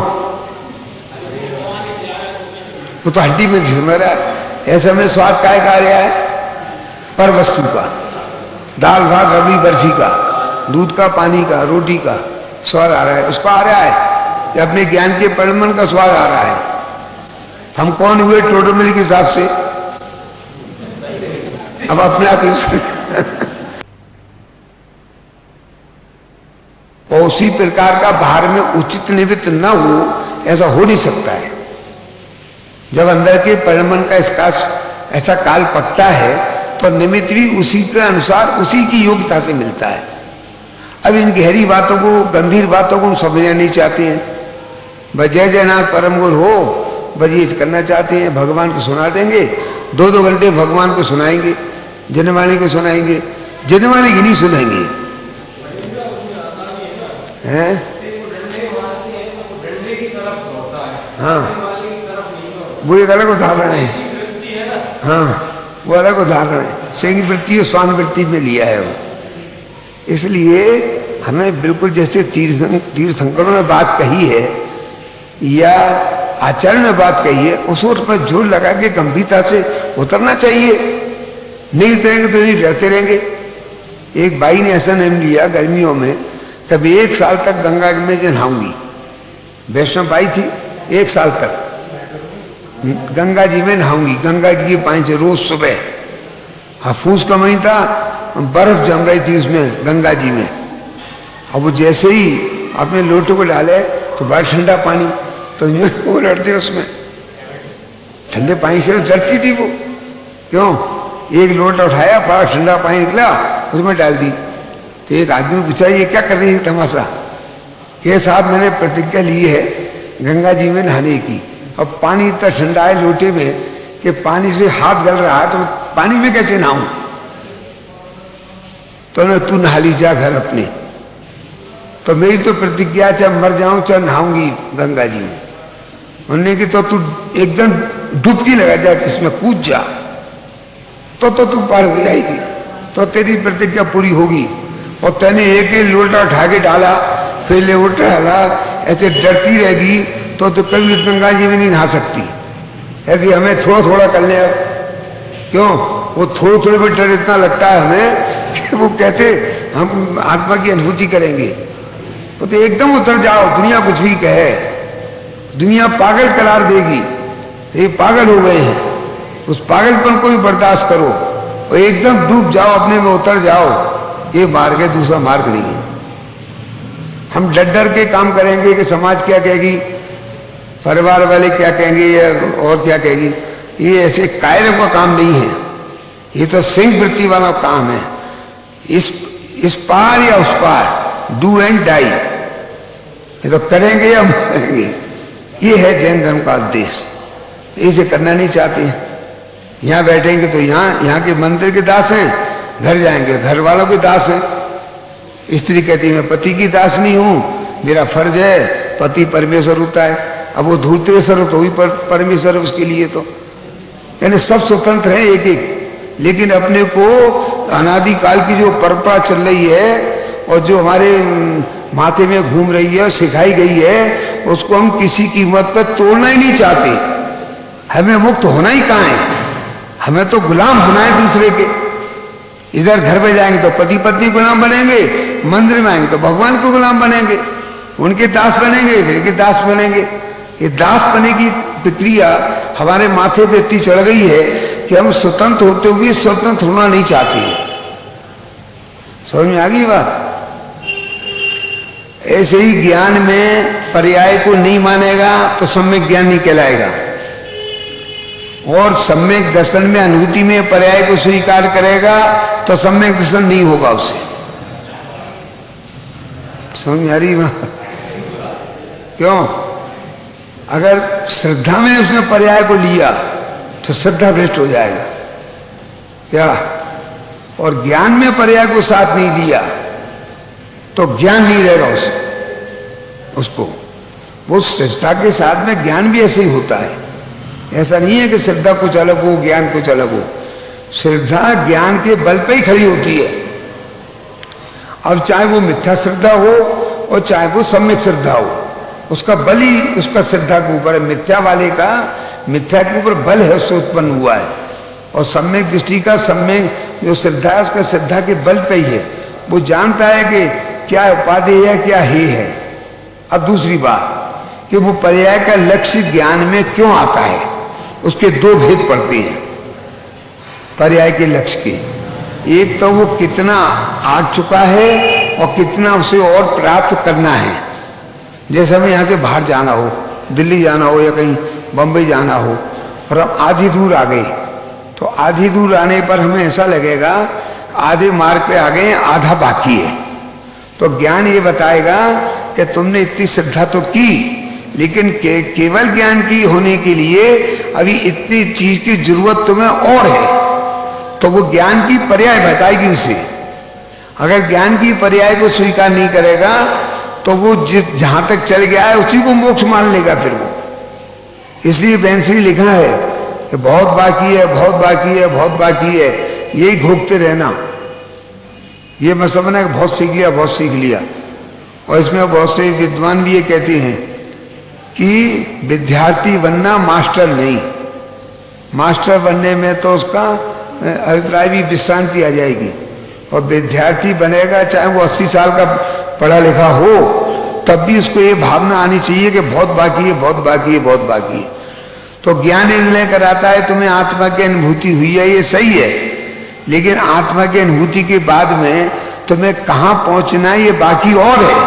वो तो हड्डी में से रहा है। ऐसे में स्वाद काय का आ रहा है? पर वस्तु का, दाल भात रबड़ी बर्फी का, दूध का, पानी का, रोटी का स्वाद आ रहा है, उसका आ रहा है, या अपने ज्ञान के परिमल का स्वाद आ रहा है। हम कौन हुए टोडरमल के हिसाब से? अब अपने आप और उसी प्रकार का बाहर में उचित निमित्त न हो, ऐसा हो नहीं सकता है। जब अंदर के परिमल का इसका ऐसा काल पकता है तो निमित्त भी उसी के अनुसार, उसी की योग्यता से मिलता है। अब इन गहरी बातों को, गंभीर बातों को हम समझना नहीं चाहते हैं। बस जय जयनाथ परम गुरु हो, बस ये करना चाहते हैं, भगवान को सुना देंगे, 2-2 घंटे भगवान को सुनाएंगे, जनवाणी को सुनाएंगे, जनवाणी की नहीं सुनाएंगे, हैं? हाँ, वो एक अलग उदाहरण है। हाँ, वो अलग उदाहरण है, सेंगी वृत्ति और स्वान वृत्ति में लिया है वो। इसलिए हमें बिल्कुल जैसे तीर्थंकरों ने बात कही है या आचार्य ने बात कही है, उस ओर पर जोर लगा के गंभीरता से उतरना चाहिए। नहीं उतरेंगे तो नहीं, डरते रहेंगे। एक बाई ने ऐसा निर्णय लिया गर्मियों में, कभी 1 साल तक गंगा में नहाऊंगी। वैष्णव बाई थी, 1 साल तक गंगा जी में नहाऊंगी, गंगा जी के पानी से रोज सुबह। हफूस का महीना था, बर्फ जम रही थी उसमें गंगा जी में। अब वो जैसे ही अपने लोटे को डाले तो बड़ा ठंडा पानी, तो वो लड़ते उसमें, ठंडे पानी से डरती थी वो। क्यों? एक लोटा उठाया, बड़ा ठंडा पानी निकला, उसमें डाल दी। तो एक आदमी पूछा, ये क्या कर रही है तमाशा? ये साहब मैंने प्रतिज्ञा ली है गंगा जी में नहाने की। अब पानी इतना ठंडा है लोटे में कि पानी से हाथ गल रहा है, तो पानी में कैसे नहाऊं? तो ना, तू नहा ली जा घर अपने। तो मेरी तो प्रतिज्ञा, चाहे मर जाऊं चाहे नहाऊंगी गंगा जी में। उन्होंने की तो तू एकदम डुबकी लगा जा, इसमें कूद जा, तो तू पार हो जाएगी, तो तेरी प्रतिज्ञा पूरी होगी। और तैने एक लोटा उठा के डाला, फिर लोटा डाला, ऐसे डरती रहेगी तो कभी गंगा जी में नहीं नहा सकती। ऐसे हमें थोड़ा थोड़ा कर ले। अब क्यों? वो थोड़े थोड़े में डर इतना लगता है हमें कि वो कैसे हम आत्मा की अनुभूति करेंगे। तो एकदम उतर जाओ, दुनिया कुछ भी कहे, दुनिया पागल करार देगी, ये पागल हो गए हैं, उस पागलपन को ही बर्दाश्त करो और एकदम डूब जाओ, अपने में उतर जाओ। ये मार्ग है, दूसरा मार्ग नहीं है। हम डर डर के काम करेंगे कि समाज क्या कहेगी, परिवार वाले क्या कहेंगे या और क्या कहेगी, ये ऐसे कायरों का काम नहीं है। ये तो सिंह वृत्ति वाला काम है। इस पार या उस पार, डू एंड डाई, ये तो करेंगे या मरेंगे। ये है जैन धर्म का उद्देश्य। इसे करना नहीं चाहते। यहां बैठेंगे तो यहाँ के मंदिर के दास हैं, घर जाएंगे घर वालों के दास हैं। स्त्री कहती मैं पति की दास नहीं हूं, मेरा फर्ज है, पति परमेश्वर होता है। अब वो धूर्तेश्वर तो ही परमेश्वर उसके लिए, तो यानी सब स्वतंत्र हैं एक एक, लेकिन अपने को अनादिकाल की जो परंपरा चल रही है और जो हमारे माथे में घूम रही है, सिखाई गई है, उसको हम किसी कीमत पर तोड़ना ही नहीं चाहते। हमें मुक्त होना ही कहाँ है, हमें तो गुलाम होना है दूसरे के। इधर घर में जाएंगे तो पति पत्नी गुलाम बनेंगे, मंदिर में आएंगे तो भगवान को गुलाम बनेंगे, उनके दास बनेंगे, फिर के दास बनेंगे। ये दास बने की प्रक्रिया हमारे माथे पे इतनी चढ़ गई है कि हम स्वतंत्र होते हुए स्वतंत्र होना नहीं चाहते। समझ में आ गई बात? ऐसे ही ज्ञान में पर्याय को नहीं मानेगा तो सम्यक ज्ञान नहीं कहलाएगा, और सम्यक दर्शन में अनुभूति में पर्याय को स्वीकार करेगा तो सम्यक दर्शन नहीं होगा उसे। समझ में आ रही बात? क्यों? अगर श्रद्धा में उसने पर्याय को लिया तो श्रद्धा भ्रष्ट हो जाएगा क्या? और ज्ञान में पर्याय को साथ नहीं लिया तो ज्ञान नहीं रहेगा उसको। वो श्रद्धा के साथ में ज्ञान भी ऐसे ही होता है। ऐसा नहीं है कि श्रद्धा कुछ अलग हो ज्ञान कुछ अलग हो। श्रद्धा ज्ञान के बल पे ही खड़ी होती है। अब चाहे वो मिथ्या श्रद्धा हो और चाहे वो सम्यक श्रद्धा हो, उसका बल ही उसका श्रद्धा के ऊपर है। मिथ्या वाले का मिथ्या के ऊपर बल है, उससे उत्पन्न हुआ है। और सम्यक दृष्टि का सम्यक जो श्रद्धा है उसका श्रद्धा के बल पे ही है। वो जानता है कि क्या उपाधि है क्या ही है। अब दूसरी बात कि वो पर्याय का लक्ष्य ज्ञान में क्यों आता है, उसके दो भेद पड़ते हैं पर्याय के लक्ष्य के। एक तो वो कितना आ चुका है और कितना उसे और प्राप्त करना है। जैसे हमें यहां से बाहर जाना हो, दिल्ली जाना हो या कहीं बंबई जाना हो, और हम आधी दूर आ गए, तो आधी दूर आने पर हमें ऐसा लगेगा आधे मार्ग पे आ गए, आधा बाकी है। तो ज्ञान ये बताएगा कि तुमने इतनी श्रद्धा तो की, लेकिन केवल ज्ञान की होने के लिए अभी इतनी चीज की जरूरत तुम्हें और है। तो वो ज्ञान की पर्याय बताएगी उसे। अगर ज्ञान की पर्याय को स्वीकार नहीं करेगा तो वो जहां तक चल गया है उसी को मोक्ष मान लेगा फिर वो। इसलिए बेंसरी लिखा है कि बहुत बाकी है, बहुत बाकी है, बहुत बाकी है, यही घोंकते रहना। ये मैं समझना कि बहुत सीख लिया, बहुत सीख लिया। और इसमें बहुत से विद्वान भी ये कहते हैं कि विद्यार्थी बनना मास्टर नहीं। मास्टर बनने में तो उसका अभिप्राय भी विश्रांति आ जाएगी, और विद्यार्थी बनेगा चाहे वो 80 साल का पढ़ा लिखा हो, तब भी उसको ये भावना आनी चाहिए कि बहुत बाकी है, बहुत बाकी है, बहुत बाकी है। तो ज्ञान निर्णय कराता है तुम्हें आत्मा की अनुभूति हुई है, ये सही है, लेकिन आत्मा की अनुभूति के बाद में तुम्हें कहां पहुंचना है ये बाकी और है।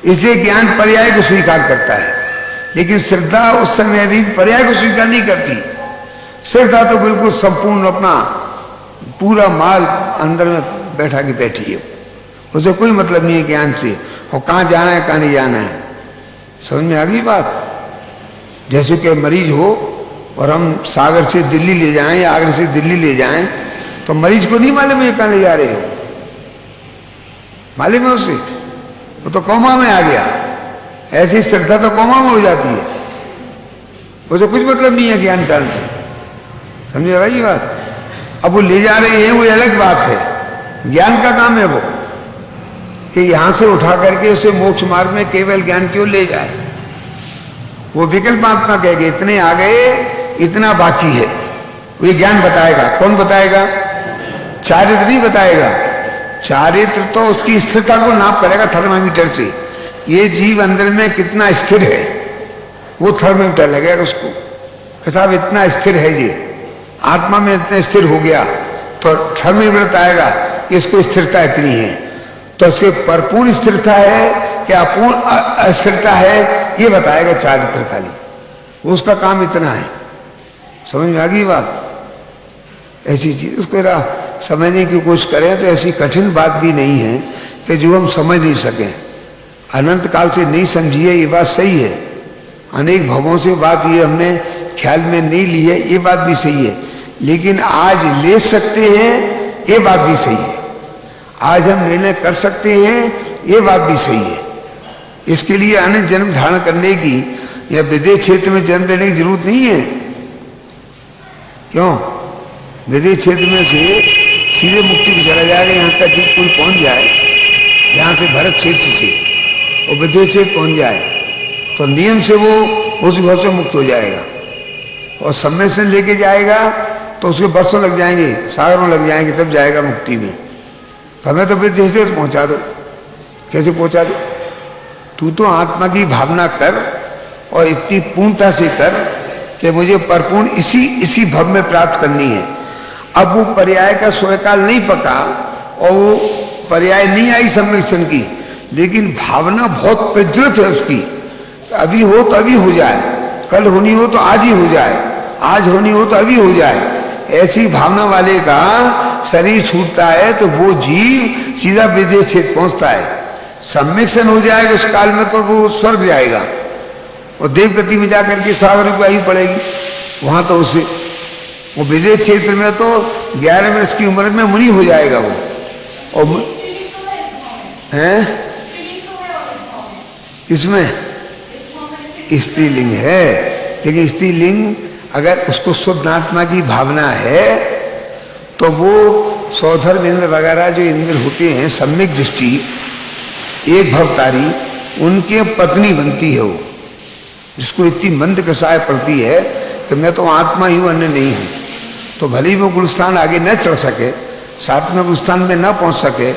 इसलिए ज्ञान पर्याय को स्वीकार करता है, लेकिन श्रद्धा उस समय भी पर्याय को स्वीकार नहीं करती। श्रद्धा तो बिल्कुल संपूर्ण अपना पूरा माल अंदर में बैठा के बैठी है, उसे कोई मतलब नहीं है ज्ञान से, और कहां जाना है कहां नहीं जाना है। समझ में आ गई बात? जैसे कि मरीज हो और हम सागर से दिल्ली ले जाएं या आगरा से दिल्ली ले जाएं, तो मरीज को नहीं मालूम है कहां ले जा रहे हो, मालूम है उसे, वो तो कोमा में आ गया। ऐसी श्रद्धा तो कोमा में हो जाती है, उसे कुछ मतलब नहीं है ज्ञान काल से। समझे भाई बात? अब वो ले जा रहे हैं वो अलग बात है, ज्ञान का काम है वो कि यहां से उठा करके उसे मोक्ष मार्ग में केवल ज्ञान क्यों ले जाए। वो विकल्प आत्मा कहेगा इतने आ गए, इतना बाकी है, वो ज्ञान बताएगा। कौन बताएगा? चारित्र नहीं बताएगा। चारित्र तो उसकी स्थिरता को नाप करेगा थर्मामीटर से, ये जीव अंदर में कितना स्थिर है, वो थर्मामीटर लगेगा उसको। साहब इतना स्थिर है, ये आत्मा में इतना स्थिर हो गया, तो थर्मामीटर बताएगा कि इसको स्थिरता इतनी है। तो उसके परिपूर्ण स्थिरता है कि अपूर्ण अस्थिरता है, ये बताएगा चारित्र खाली, उसका काम इतना है। समझ में आ गई बात? ऐसी चीज उसको समझने की कोशिश करें तो ऐसी कठिन बात भी नहीं है कि जो हम समझ नहीं सकें। अनंत काल से नहीं समझी है, ये बात सही है। अनेक भवों से बात ये हमने ख्याल में नहीं ली है, ये बात भी सही है। लेकिन आज ले सकते हैं, ये बात भी सही है। आज हम निर्णय कर सकते हैं, ये बात भी सही है। इसके लिए अन्य जन्म धारण करने की या विदेश क्षेत्र में जन्म लेने की जरूरत नहीं है। क्यों? विदेश क्षेत्र में से सीधे मुक्ति को चला जाएगा, यहाँ तक कि कोई पहुंच जाए, यहाँ से भरत क्षेत्र से और विदेश क्षेत्र पहुंच जाए, तो नियम से वो उस घर से मुक्त हो जाएगा। और समय से लेके जाएगा तो उसके बरसों लग जाएंगे, सागरों लग जाएंगे, तब जाएगा मुक्ति में। हमें तो फिर जैसे पहुंचा दो, कैसे पहुंचा दो? तू तो आत्मा की भावना कर और इतनी पूर्णता से कर कि मुझे परिपूर्ण इसी भव में प्राप्त करनी है। अब वो पर्याय का स्वयकाल नहीं पका और वो पर्याय नहीं आई सम्मिक्षण की, लेकिन भावना बहुत प्रज्वलित है उसकी। अभी हो तो अभी हो जाए, कल होनी हो तो आज ही हो जाए, आज होनी हो तो अभी हो जाए। ऐसी भावना वाले का शरीर छूटता है तो वो जीव सीधा विदेह क्षेत्र पहुंचता है। सम्मिक्षण हो जाएगा उस काल में तो वो स्वर्ग जाएगा और देवगति में जाकर के सागर को आई पड़ेगी। वहां तो उसे वो विदेह क्षेत्र में तो 11 वर्ष की उम्र में मुनि हो जाएगा वो। और हैं इसमें स्त्रीलिंग है, लेकिन स्त्रीलिंग अगर उसको शुद्ध आत्मा की भावना है तो वो सौधर्म इंद्र वगैरह जो इंद्र होते हैं सम्यक दृष्टि एक भवतारी उनके पत्नी बनती है। वो जिसको इतनी मंद कसाय पड़ती है कि मैं तो आत्मा ही हूं, अन्य नहीं हूं, तो भले वो गुलस्थान आगे न चढ़ सके, 7वें गुलस्थान में न पहुंच सके,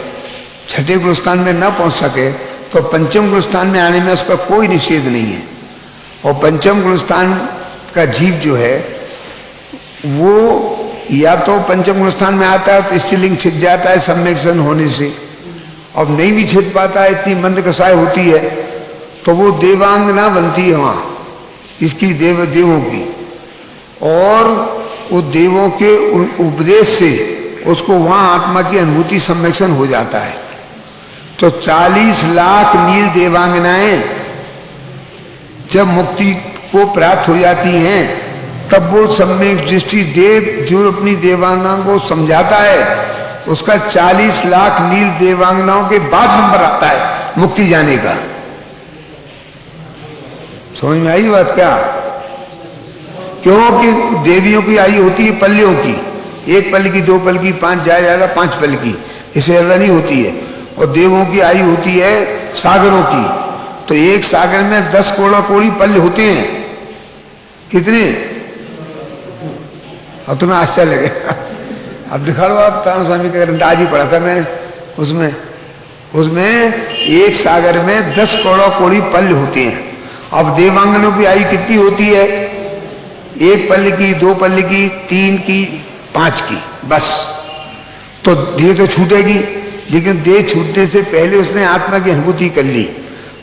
6ठे गुलस्थान में न पहुंच सके, तो 5वें गुलस्थान में आने में उसका कोई निषेध नहीं है। और 5वें गुलस्थान का जीव जो है वो या तो 5वें गुलस्थान में आता है तो स्त्रीलिंग छिद जाता है सम्मिक्षण होने से, अब नहीं भी छिद पाता है, इतनी मंद कसाय होती है, तो वो देवांगना बनती है वहां इसकी देवों की। और वो देवों के उपदेश से उसको वहां आत्मा की अनुभूति सम्मिक्षण हो जाता है। तो 40 लाख नील देवांगनाएं जब मुक्ति को प्राप्त हो जाती हैं तब वो सम्यक दृष्टि देव जो अपनी देवांगनाओं को समझाता है, उसका 40 लाख नील देवांगनाओं के बाद नंबर आता है मुक्ति जाने का। समझ में आई बात क्या? क्योंकि देवियों की आयु होती है पल्लियों की, 1 पल की, 2 पल की, 5 ज्यादा 5 पल की, इससे ज्यादा नहीं होती है। और देवों की आयु होती है सागरों की, तो एक सागर में 10 कोड़ी पल्ले होते हैं। कितने? अब तुम्हें आश्चर्य लगेगा। अब दिखा लो आप तारा स्वामी का ग्रंथ आज ही पढ़ा था मैंने, उसमें एक सागर में 10 कोड़ी पल्ल होते हैं। अब देवांगनों की आयु कितनी होती है? 1 पल्ल की, 2 पल्ल की, 3 की, 5 की, बस। तो देह तो छूटेगी, लेकिन देह छूटने से पहले उसने आत्मा की अनुभूति कर ली,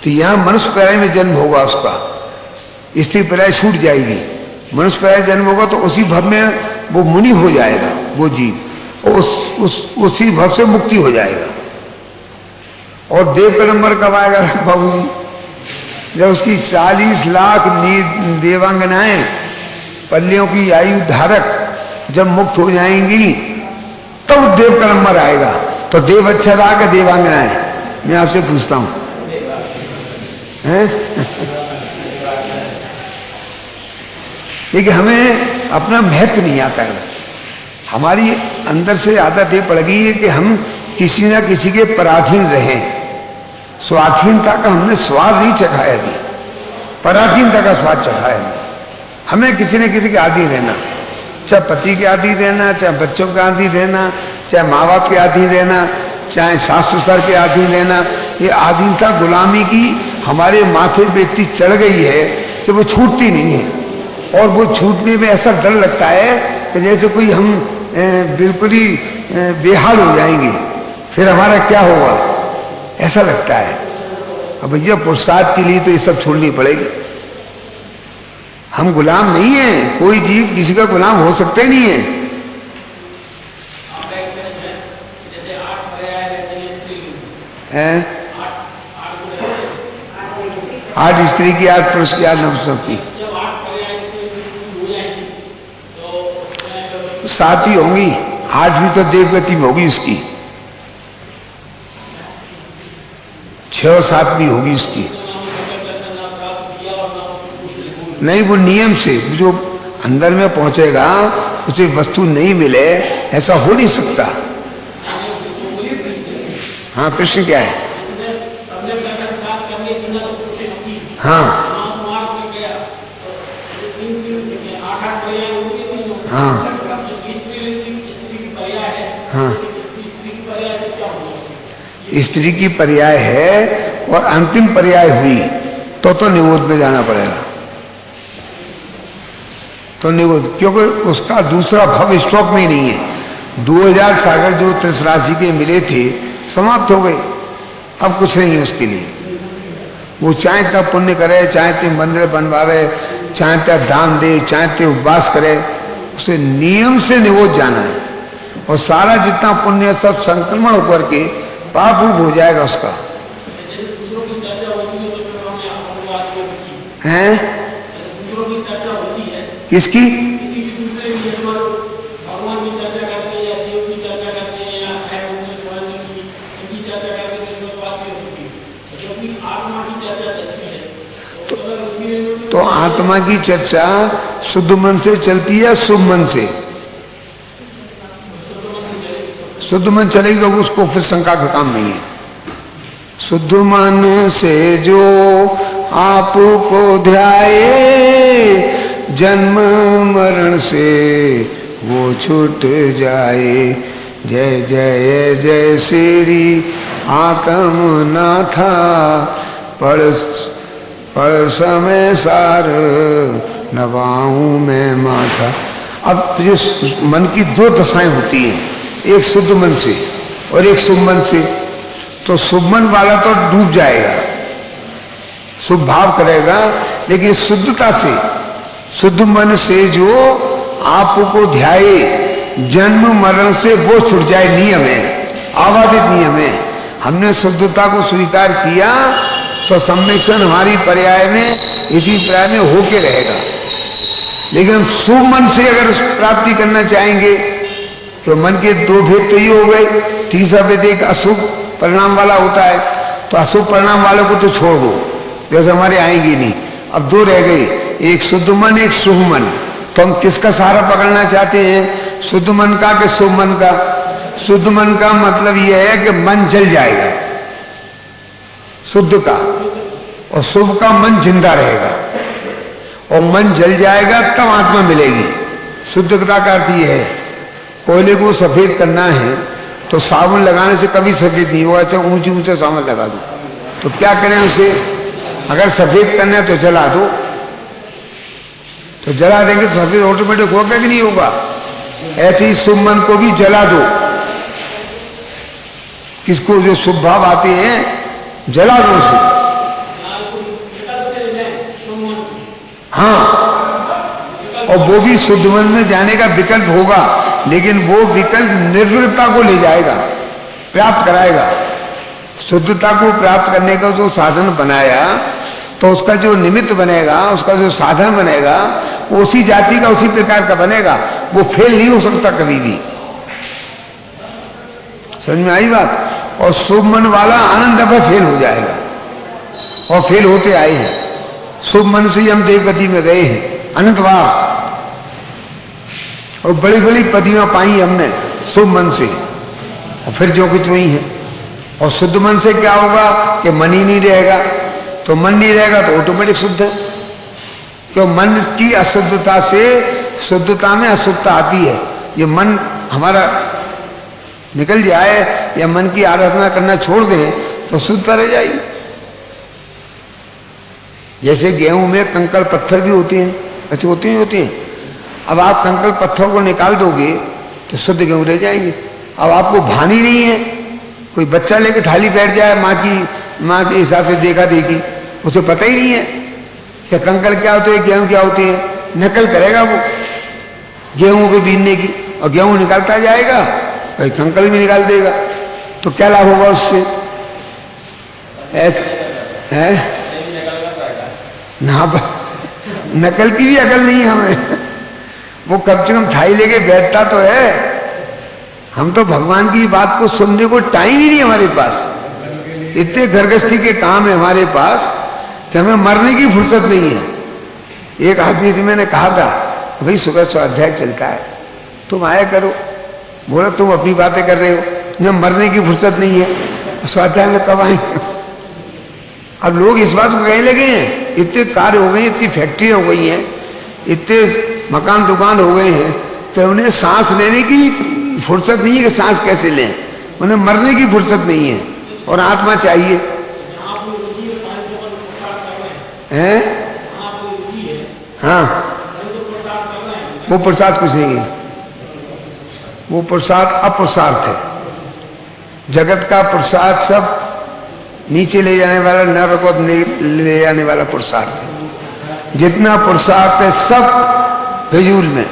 तो यहां मनुष्य पर्याय में जन्म होगा उसका, स्त्री पर्याय छूट जाएगी, मनुष्य पर्याय जन्म होगा तो उसी भव में वो मुनि हो जाएगा वो जीव, उसी भव से मुक्ति हो जाएगा। और देव का नंबर कब आएगा बाबू जी? जब उसकी 40 लाख देवांगनाएं पल्लियों की आयु धारक जब मुक्त हो जाएंगी तब देव का नंबर आएगा। तो देव अच्छा रहा कि देवांगनाएं? मैं आपसे पूछता हूं, लेकिन हमें अपना महत्व नहीं आता है। हमारी अंदर से आदत ये पड़ गई है कि हम किसी ना किसी के पराधीन रहें। स्वाधीनता का हमने स्वाद नहीं चखा है अभी, पराधीनता का स्वाद चखा है हमें। किसी न किसी के आदि रहना, चाहे पति के आदि रहना, चाहे बच्चों के आदि रहना, चाहे माँ बाप के आदि रहना, चाहे सास ससुर के आदि रहना, ये आधीनता गुलामी की हमारे माथे पे इतनी चढ़ गई है कि वो छूटती नहीं है। और वो छूटने में ऐसा डर लगता है कि जैसे कोई हम बिल्कुल ही बेहाल हो जाएंगे, फिर हमारा क्या होगा, ऐसा लगता है। अब भैया पुरुषार्थ के लिए तो ये सब छोड़नी पड़ेगी। हम गुलाम नहीं है, कोई जीव किसी का गुलाम हो सकते नहीं है। हैं? 8 स्त्री की, 8 पुरुष की, 8 नपुंसक की, 7 ही होंगी। 8 भी तो देवगति में होगी उसकी, 6 और 7 भी होगी उसकी। नहीं, वो नियम से जो अंदर में पहुंचेगा उसे वस्तु नहीं मिले, ऐसा हो नहीं सकता। हाँ, प्रश्न क्या है? हाँ हाँ हाँ, स्त्री की पर्याय है और अंतिम पर्याय हुई तो निवोध में जाना पड़ेगा। तो निगोद, क्योंकि उसका दूसरा भव स्टॉक में नहीं है। 2000 सागर जो 30 राशि के मिले थे समाप्त हो गए, अब कुछ नहीं है उसके लिए। वो चाहे तब पुण्य करे, चाहे ते मंदिर बनवावे, चाहे ते दान दे, चाहे ते उपवास करे, उसे नियम से निवोद जाना है। और सारा जितना पुण्य सब संक्रमण होकर के पाप रूप हो जाएगा उसका। हैं? किसकी? तो आत्मा की चर्चा शुद्ध मन से चलती है, शुभ मन से? शुद्ध मन चलेगी तो उसको फिर शंका का काम नहीं है। शुद्ध मन से जो आपको ध्याए, जन्म मरण से वो छूट जाए। जय जय जय श्री आत्मनाथा, पढ़ समय सार नवाऊं मैं माथा। अब तो जो मन की दो दशाएं होती हैं, एक शुद्ध मन से और एक शुभ मन से। तो शुभ मन वाला तो डूब जाएगा, शुभ भाव करेगा, लेकिन शुद्धता से, शुद्ध मन से जो आपको ध्याए, जन्म मरण से वो छूट जाए। नियम है, आवादित नियम है। हमने शुद्धता को स्वीकार किया तो सम्यक्षण हमारी पर्याय में, इसी पर्याय में होके रहेगा। लेकिन हम शुभ मन से अगर प्राप्ति करना चाहेंगे तो मन के दो भेद तो ये हो गए, तीसरा भेद एक अशुभ परिणाम वाला होता है। तो अशुभ परिणाम वालों को तो छोड़ दो, जैसे हमारे आएंगे नहीं। अब दो रह गए, एक शुद्ध मन, एक शुभ मन। तो हम किसका सहारा पकड़ना चाहते हैं, शुद्ध मन का कि शुभ मन का? शुद्ध मन का मतलब यह है कि मन जल जाएगा, शुद्ध का, और शुभ का मन जिंदा रहेगा। और मन जल जाएगा तब आत्मा मिलेगी। शुद्धता का अर्थ यह है, कोयले को सफेद करना है तो साबुन लगाने से कभी सफेद नहीं होगा, चाहे ऊंचे ऊंचे साबुन लगा दो। तो क्या करें उसे? अगर सफेद करना है तो जला दो, तो जला देंगे तो सफेद ऑटोमेटिक होगा कि नहीं होगा? ऐसे ही शुभ मन को भी जला दो। किसको? जो शुभ भाव आते हैं जला दो उसे। हाँ, और वो भी शुद्ध मन में जाने का विकल्प होगा, लेकिन वो विकल्प निर्विकता को ले जाएगा, प्राप्त कराएगा। शुद्धता को प्राप्त करने का जो साधन बनाया, तो उसका जो निमित्त बनेगा, उसका जो साधन बनेगा, वो उसी जाति का, उसी प्रकार का बनेगा। वो फेल नहीं हो सकता कभी भी। समझ में आई बात? और शुभ मन वाला आनंद दफा फेल हो जाएगा, और फेल होते आए हैं। शुभ मन से ही हम देवगति में गए हैं, अनंत बार, और बड़ी बड़ी पदवियां पाई हमने शुभ मन से, और फिर जो कुछ वही है। और शुद्ध मन से क्या होगा कि मन ही नहीं रहेगा। तो मन नहीं रहेगा तो ऑटोमेटिक शुद्ध है, क्यों? मन की अशुद्धता से शुद्धता में अशुद्धता आती है। ये मन हमारा निकल जाए या मन की आराधना करना छोड़ दें तो शुद्धता रह जाएगी। जैसे गेहूं में कंकड़ पत्थर भी होते हैं, ऐसे होते नहीं होते हैं। अब आप कंकड़ पत्थर को निकाल दोगे तो शुद्ध गेहूं रह जाएंगे। अब आपको भानी नहीं है, कोई बच्चा लेके थाली बैठ जाए, माँ के हिसाब से देखा देखी, उसे पता ही नहीं है कि कंकड़ क्या होते हैं, गेहूं क्या होती है। नकल करेगा वो गेहूं के बीनने की, और गेहूं निकालता जाएगा, कहीं कंकड़ भी निकाल देगा, तो क्या लाभ होगा उससे? ऐसे है ना, नकल की भी अकल नहीं है हमें। वो कम से कम थाई लेके बैठता तो है। हम तो भगवान की बात को सुनने को टाइम ही नहीं हमारे पास। इतने घरगृहस्थी के काम है हमारे पास कि हमें मरने की फुर्सत नहीं है। एक आदमी से मैंने कहा था, भाई सुबह स्वाध्याय चलता है, तुम आया करो। बोला तुम अपनी बातें कर रहे हो, जब मरने की फुर्सत नहीं है स्वाध्याय में कब आएंगे? अब लोग इस बात को कहने लगे हैं, इतने कार्य हो गए, इतनी फैक्ट्री हो गई हैं, इतने मकान दुकान हो गए हैं कि उन्हें सांस लेने की फुर्सत नहीं है कि सांस कैसे लें। उन्हें मरने की फुर्सत नहीं है, और आत्मा चाहिए। हैं? हाँ, वो प्रसाद कुछ नहीं है, वो प्रसाद अपुरुषार्थ है। जगत का प्रसाद सब नीचे ले जाने वाला, नरक को ले जाने वाला पुरुषार्थ है। जितना पुरुषार्थ है सब फिजूल में,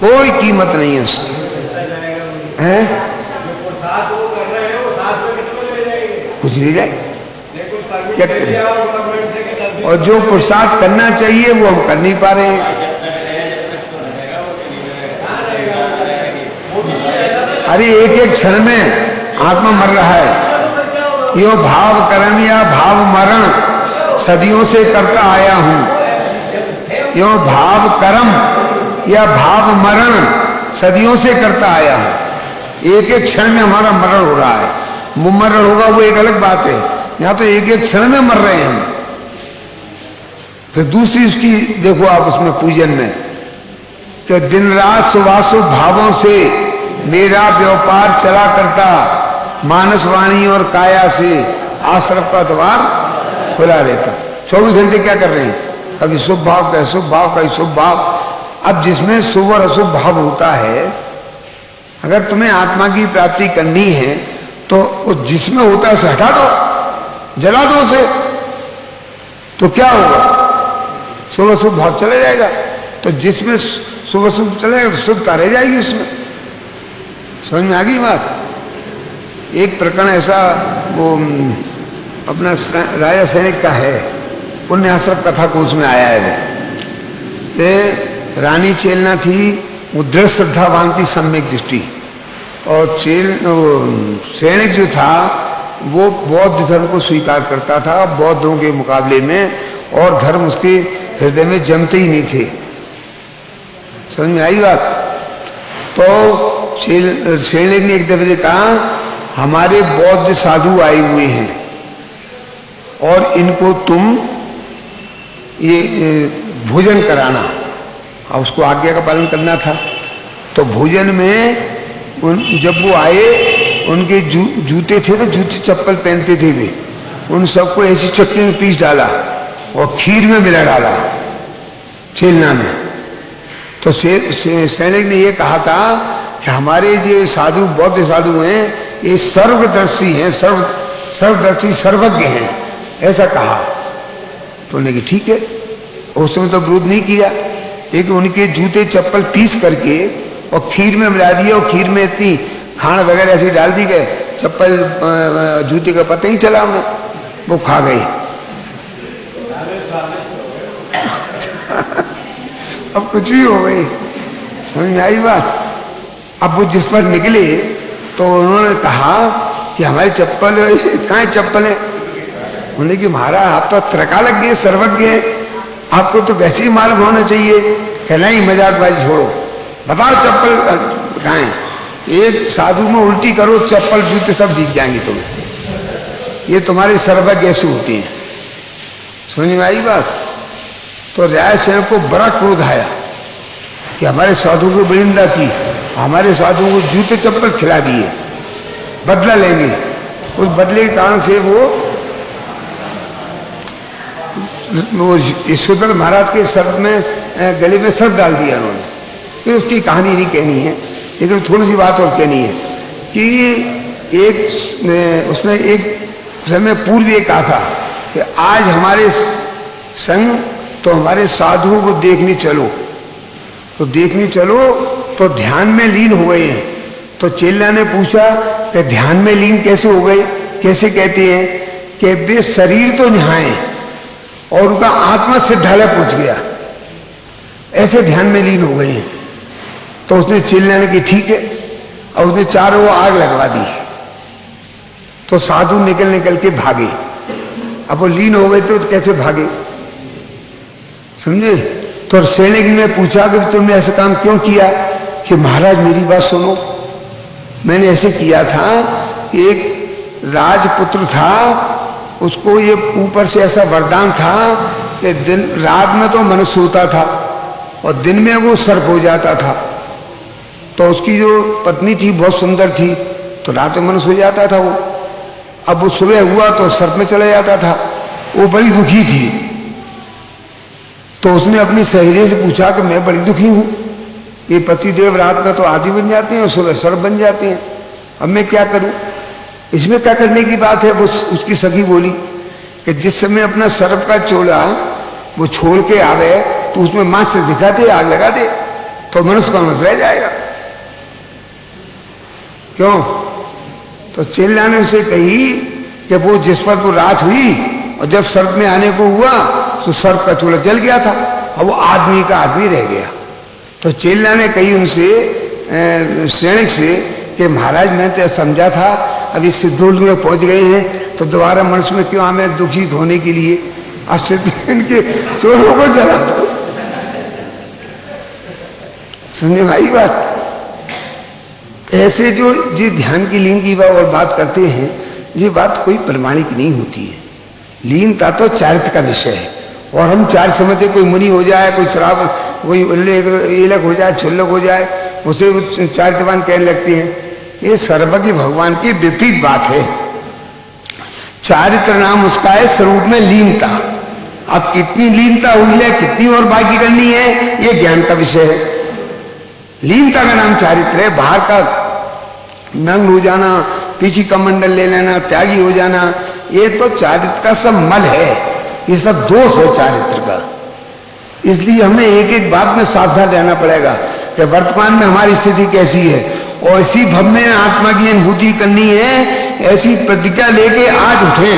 कोई कीमत नहीं है उसकी। हैं? कुछ नहीं जाए, क्या करें? और जो पुरुषार्थ करना चाहिए वो हम कर नहीं पा रहे हैं। अरे एक एक क्षण में आत्मा मर रहा है। यो भाव कर्म या भाव मरण सदियों से करता आया हूं। यो भाव कर्म या भाव मरण सदियों से करता आया हूं। एक एक क्षण में हमारा मरण हो रहा है। मुमरण होगा वो एक अलग बात है, यहां तो एक एक क्षण में मर रहे हैं हम। फिर दूसरी उसकी देखो आप उसमें पूजन में कि दिन रात सुवासु भावों से मेरा व्यापार चला करता, मानस वाणी और काया से आश्रम का द्वार खुला रहता। 24 घंटे क्या कर रहे हैं? कभी शुभ भाव, कभी शुभ भाव, कभी शुभ भाव। अब जिसमें शुभ और अशुभ भाव होता है, अगर तुम्हें आत्मा की प्राप्ति करनी है तो जिसमें होता है उसे हटा दो, जला दो उसे, तो क्या होगा? शुभ अशुभ भाव चले जाएगा। तो जिसमें शुभ अशुभ चलेगा तो शुभता रह जाएगी उसमें। समझ में आ गई बात? एक प्रकरण ऐसा वो अपना राजा सैनिक का है, पुण्याश्रम कथा को उसमें आया है वो। रानी चेलना थी, वो दृढ़ श्रद्धावान थी, सम्यक दृष्टि। और सैनिक जो था वो बौद्ध धर्म को स्वीकार करता था बौद्धों के मुकाबले में, और धर्म उसके हृदय में जमते ही नहीं थे। समझ में आई बात? तो सैनिक ने एक दफे कहा, हमारे बौद्ध साधु आए हुए हैं और इनको तुम ये भोजन कराना। और उसको आज्ञा का पालन करना था। तो भोजन में जब वो आए, उनके जूते थे तो जूते चप्पल पहनते थे वे, उन सबको ऐसी चक्की में पीस डाला और खीर में मिला डाला छेलना में। तो सैनिक ने ये कहा था कि हमारे जो साधु बौद्ध साधु हैं ये सर्वदर्शी हैं, सर्वदर्शी सर्वज्ञ हैं, ऐसा कहा। तो उन्होंने कहा ठीक है, उसने तो विरोध नहीं किया। लेकिन उनके जूते चप्पल पीस करके और खीर में मिला दिए, और खीर में इतनी खाण वगैरह ऐसी डाल दी गए, चप्पल जूते का पता ही चला उन्हें, वो खा गई। अब कुछ भी हो गई। समझ में आई बात? अब वो जिस पर निकले तो उन्होंने कहा कि हमारी चप्पल कहाँ है? चप्पल है। उन्होंने कि महाराज आप तो त्रका लग गए, सर्वज्ञ है, आपको तो वैसे ही मालूम होना चाहिए। कहना ही मजाकबाजी छोड़ो, बताओ चप्पल कहाँ है? एक साधु में उल्टी करो, चप्पल जूते सब दिख जाएंगे तुम्हें। ये तुम्हारी सर्वज्ञ ऐसी होती है। समझ में आई बात? तो राय सेन को बड़ा क्रोध आया कि हमारे साधु को बरिंदा की, हमारे साधु को जूते चप्पल खिला दिए, बदला लेंगे। उस बदले के कारण से वो यशोधर महाराज के सर्प में गले में सर्प डाल दिया उन्होंने। फिर उसकी कहानी नहीं कहनी है, लेकिन थोड़ी सी बात और कहनी है कि उसने एक समय पूर्व ये कहा था कि आज हमारे संग तो हमारे साधुओं को देखने चलो। तो देखने चलो तो ध्यान में लीन हो गए हैं। तो चेला ने पूछा कि ध्यान में लीन कैसे हो गए? कैसे कहते हैं कि वे शरीर तो नहाए और उनका आत्मा सिद्धालय पहुंच गया, ऐसे ध्यान में लीन हो गए हैं। तो उसने चेला ने की ठीक है, और उसने चारों आग लगवा दी। तो साधु निकल के भागे। अब वो लीन हो गए तो कैसे भागे? समझे? तो सैनिक ने पूछा कि तुमने ऐसा काम क्यों किया? कि महाराज मेरी बात सुनो, मैंने ऐसे किया था, एक राजपुत्र था, उसको ये ऊपर से ऐसा वरदान था कि दिन रात में तो मनुष्य होता था और दिन में वो सर्प हो जाता था। तो उसकी जो पत्नी थी बहुत सुंदर थी, तो रात में मनुष्य हो जाता था वो। अब वो सुबह हुआ तो सर्प में चला जाता था। वो बड़ी दुखी थी। तो उसने अपनी सहेली से पूछा कि मैं बड़ी दुखी हूं, ये पतिदेव रात में तो आदि बन जाते हैं और सुबह सर्प बन जाते हैं। अब मैं क्या करूं? इसमें क्या करने की बात है? वो उसकी सखी बोली कि जिस समय अपना सर्प का चोला वो छोड़ के आवे तो उसमें मांस से दिखा दे, आग लगा दे, तो मनुष्य का मस रह जाएगा। क्यों? तो चिल्लाने से कही कि वो जिस पर वो रात हुई और जब सर्प में आने को हुआ तो सर्प का चूल्हा जल गया था और वो आदमी का आदमी रह गया। तो चेल्ला ने कही उनसे सैनिक से कि महाराज मैं तो समझा था अभी सिद्धोल में पहुंच गए हैं तो दोबारा मनुष्य में क्यों आवे दुखी होने के लिए, अब सिद्ध इनके चोरों को जला दो। समझे भाई बात? ऐसे जो जी ध्यान की लीन की बात करते हैं, ये बात कोई प्रमाणिक नहीं होती है। लीनता तो चारित्र का विषय है और हम चार समझते कोई मुनि हो जाए, कोई शराब, कोई इलक हो जाए, छुल्लक हो जाए, उसे चारित्रवान कहने लगते हैं। ये सर्वज्ञ भगवान की विपरीत बात है। चारित्र नाम उसका है स्वरूप में लीनता। अब कितनी लीनता हुई है, कितनी और बाकी करनी है, ये ज्ञान का विषय है। लीनता का नाम चारित्र है। बाहर का नंग हो जाना, पीछे का मंडल ले लेना, त्यागी हो जाना, ये तो चारित्र का सब मल है, ये सब दोष है चारित्र का। इसलिए हमें एक एक बात में सावधान रहना पड़ेगा कि वर्तमान में हमारी स्थिति कैसी है और इसी भव में आत्मा की अनुभूति करनी है। ऐसी प्रतिज्ञा लेके आज उठे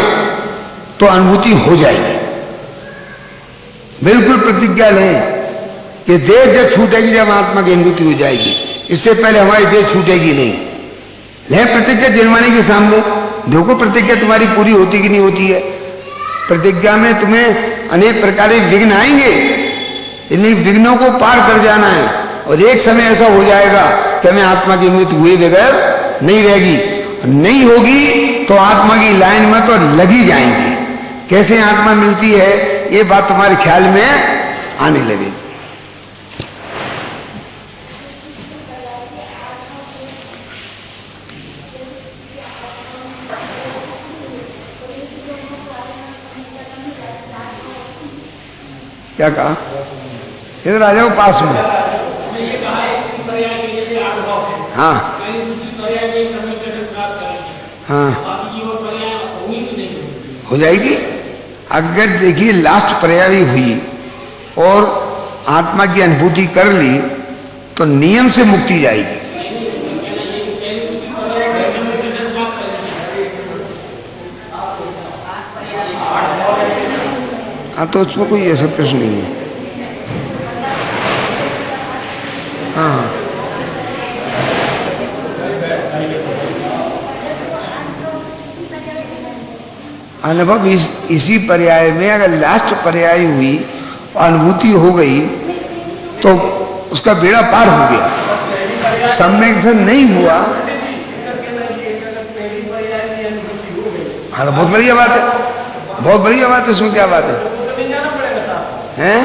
तो अनुभूति हो जाएगी। बिल्कुल प्रतिज्ञा लें कि देह जब छूटेगी जब आत्मा की अनुभूति हो जाएगी, इससे पहले हमारी देह छूटेगी नहीं। ले प्रतिज्ञा जिलवाने के सामने देखो प्रतिज्ञा तुम्हारी पूरी होती कि नहीं होती है। प्रतिज्ञा में तुम्हें अनेक प्रकार के विघ्न आएंगे, इन विघ्नों को पार कर जाना है और एक समय ऐसा हो जाएगा कि हमें आत्मा की अनुभूति हुए बगैर नहीं रहेगी। नहीं होगी तो आत्मा की लाइन में तो लगी जाएंगी। कैसे आत्मा मिलती है ये बात तुम्हारे ख्याल में आने लगेगी। क्या कहा? इधर आ जाओ पास में। हाँ हाँ हो जाएगी। अगर देखिए लास्ट पर्याय हुई और आत्मा की अनुभूति कर ली तो नियम से मुक्ति जाएगी। हाँ तो उसमें कोई ऐसा प्रश्न नहीं है। हाँ हाँ अनुभव इसी पर्याय में अगर लास्ट पर्याय हुई और अनुभूति हो गई तो उसका बेड़ा पार हो गया। सम्यक से नहीं हुआ। हाँ बहुत बढ़िया बात है, बहुत बढ़िया बात है। इसमें क्या बात है? हैं?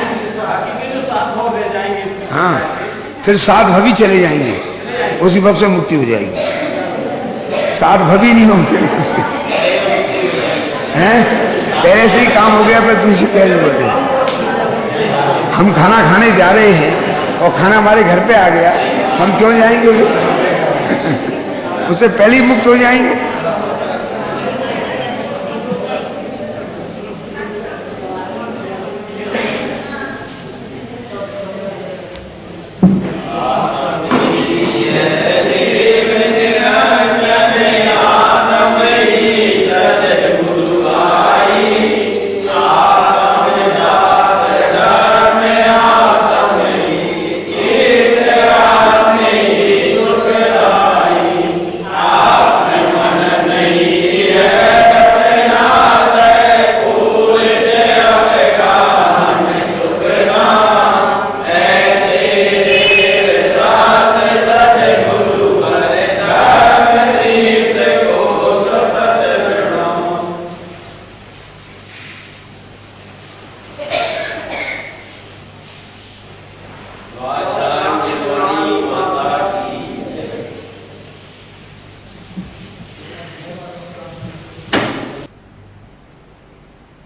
हाँ फिर सात भवी चले जाएंगे, उसी भव से मुक्ति हो जाएगी। सात भवी नहीं होंगे हैं? पहले से ही काम हो गया, पर दूसरी क्या जरूरत है? हम खाना खाने जा रहे हैं और खाना हमारे घर पे आ गया, हम क्यों जाएंगे? उससे पहले ही मुक्त हो जाएंगे।